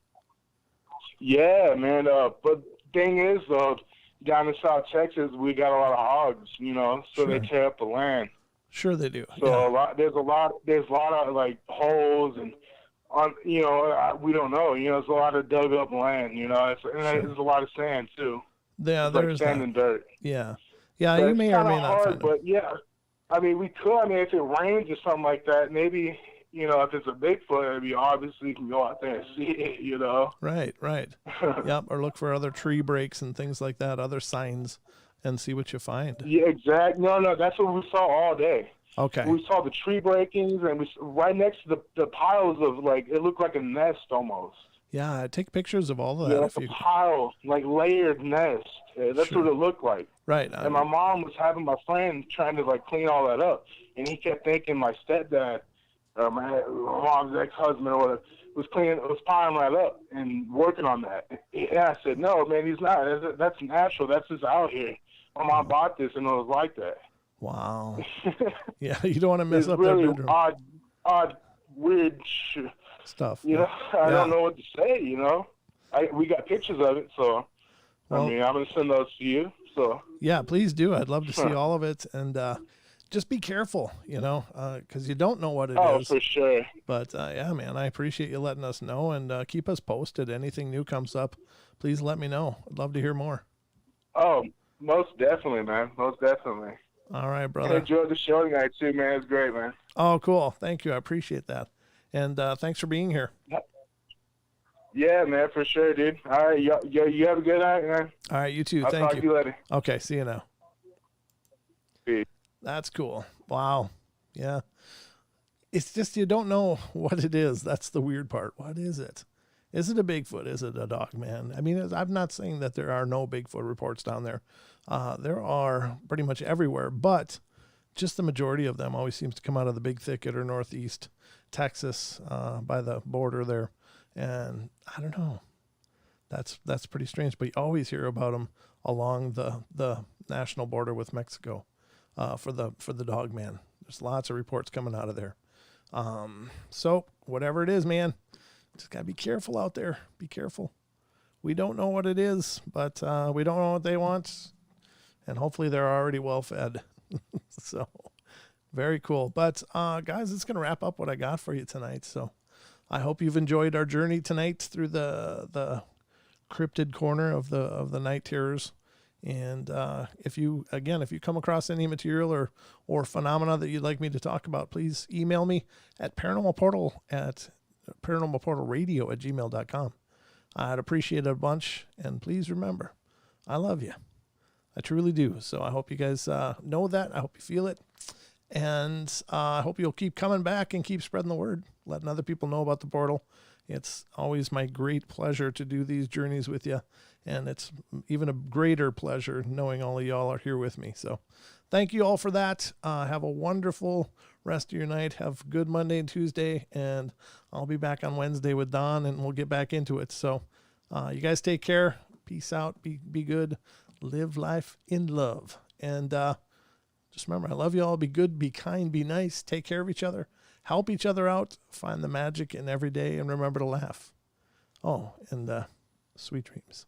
Yeah, man. But thing is, down in South Texas, we got a lot of hogs, you know, so they tear up the land. Sure they do. So there's a lot of like holes and, you know, we don't know, you know, there's a lot of dug up land, you know, there's a lot of sand too. Yeah, there's like sand and dirt. Yeah. Yeah, but you may or may not find them. But yeah, I mean, we could. I mean, if it rains or something like that, maybe, you know, if it's a Bigfoot, it'd be obviously you can go out there and see it, you know. Right. Yep, or look for other tree breaks and things like that, other signs, and see what you find. Yeah, exactly. No, that's what we saw all day. Okay. We saw the tree breakings, and right next to the piles of, like, it looked like a nest almost. Yeah, take pictures of all of that. Yeah, like a pile, like layered nest. That's what it looked like. Right. And my mom was having my friend trying to like clean all that up, and he kept thinking my stepdad, or my mom's ex-husband or whatever, was piling right up and working on that. And I said, no, man, he's not. That's natural. That's just out here. My mom bought this, and it was like that. Wow. Yeah, you don't want to mess up really their bedroom. Odd, weird stuff. You know, I don't know what to say. You know, we got pictures of it, so I mean, I'm gonna send those to you. So yeah, please do. I'd love to see all of it, and just be careful, you know, because you don't know what it is. Oh, for sure. But yeah, man, I appreciate you letting us know, and keep us posted. Anything new comes up, please let me know. I'd love to hear more. Oh, most definitely, man. Most definitely. All right, brother. I enjoyed the show tonight too, man. It's great, man. Oh, cool. Thank you. I appreciate that. And thanks for being here. Yeah, man, for sure, dude. All right, you have a good night, man. All right, you too. Thank you. I'll talk to you later. Okay, see you now. Peace. That's cool. Wow. Yeah. It's just you don't know what it is. That's the weird part. What is it? Is it a Bigfoot? Is it a dog man? I mean, I'm not saying that there are no Bigfoot reports down there. There are pretty much everywhere, but just the majority of them always seems to come out of the big thicket or northeast Texas by the border there. And I don't know. That's pretty strange. But you always hear about them along the national border with Mexico, for the dog man. There's lots of reports coming out of there. So whatever it is, man, just gotta be careful out there. Be careful. We don't know what it is, but we don't know what they want, and hopefully they're already well fed. So very cool. But guys, it's gonna wrap up what I got for you tonight. So I hope you've enjoyed our journey tonight through the cryptid corner of the night terrors. And if you come across any material or phenomena that you'd like me to talk about, please email me at paranormalportalradio@gmail.com. I'd appreciate it a bunch. And please remember, I love you. I truly do. So I hope you guys know that. I hope you feel it. And I hope you'll keep coming back and keep spreading the word, letting other people know about the portal. It's always my great pleasure to do these journeys with you. And it's even a greater pleasure knowing all of y'all are here with me. So thank you all for that. Have a wonderful rest of your night. Have a good Monday and Tuesday. And I'll be back on Wednesday with Don, and we'll get back into it. So you guys take care. Peace out. Be good. Live life in love. And just remember, I love you all. Be good, be kind, be nice. Take care of each other. Help each other out. Find the magic in every day, and remember to laugh. Oh, and sweet dreams.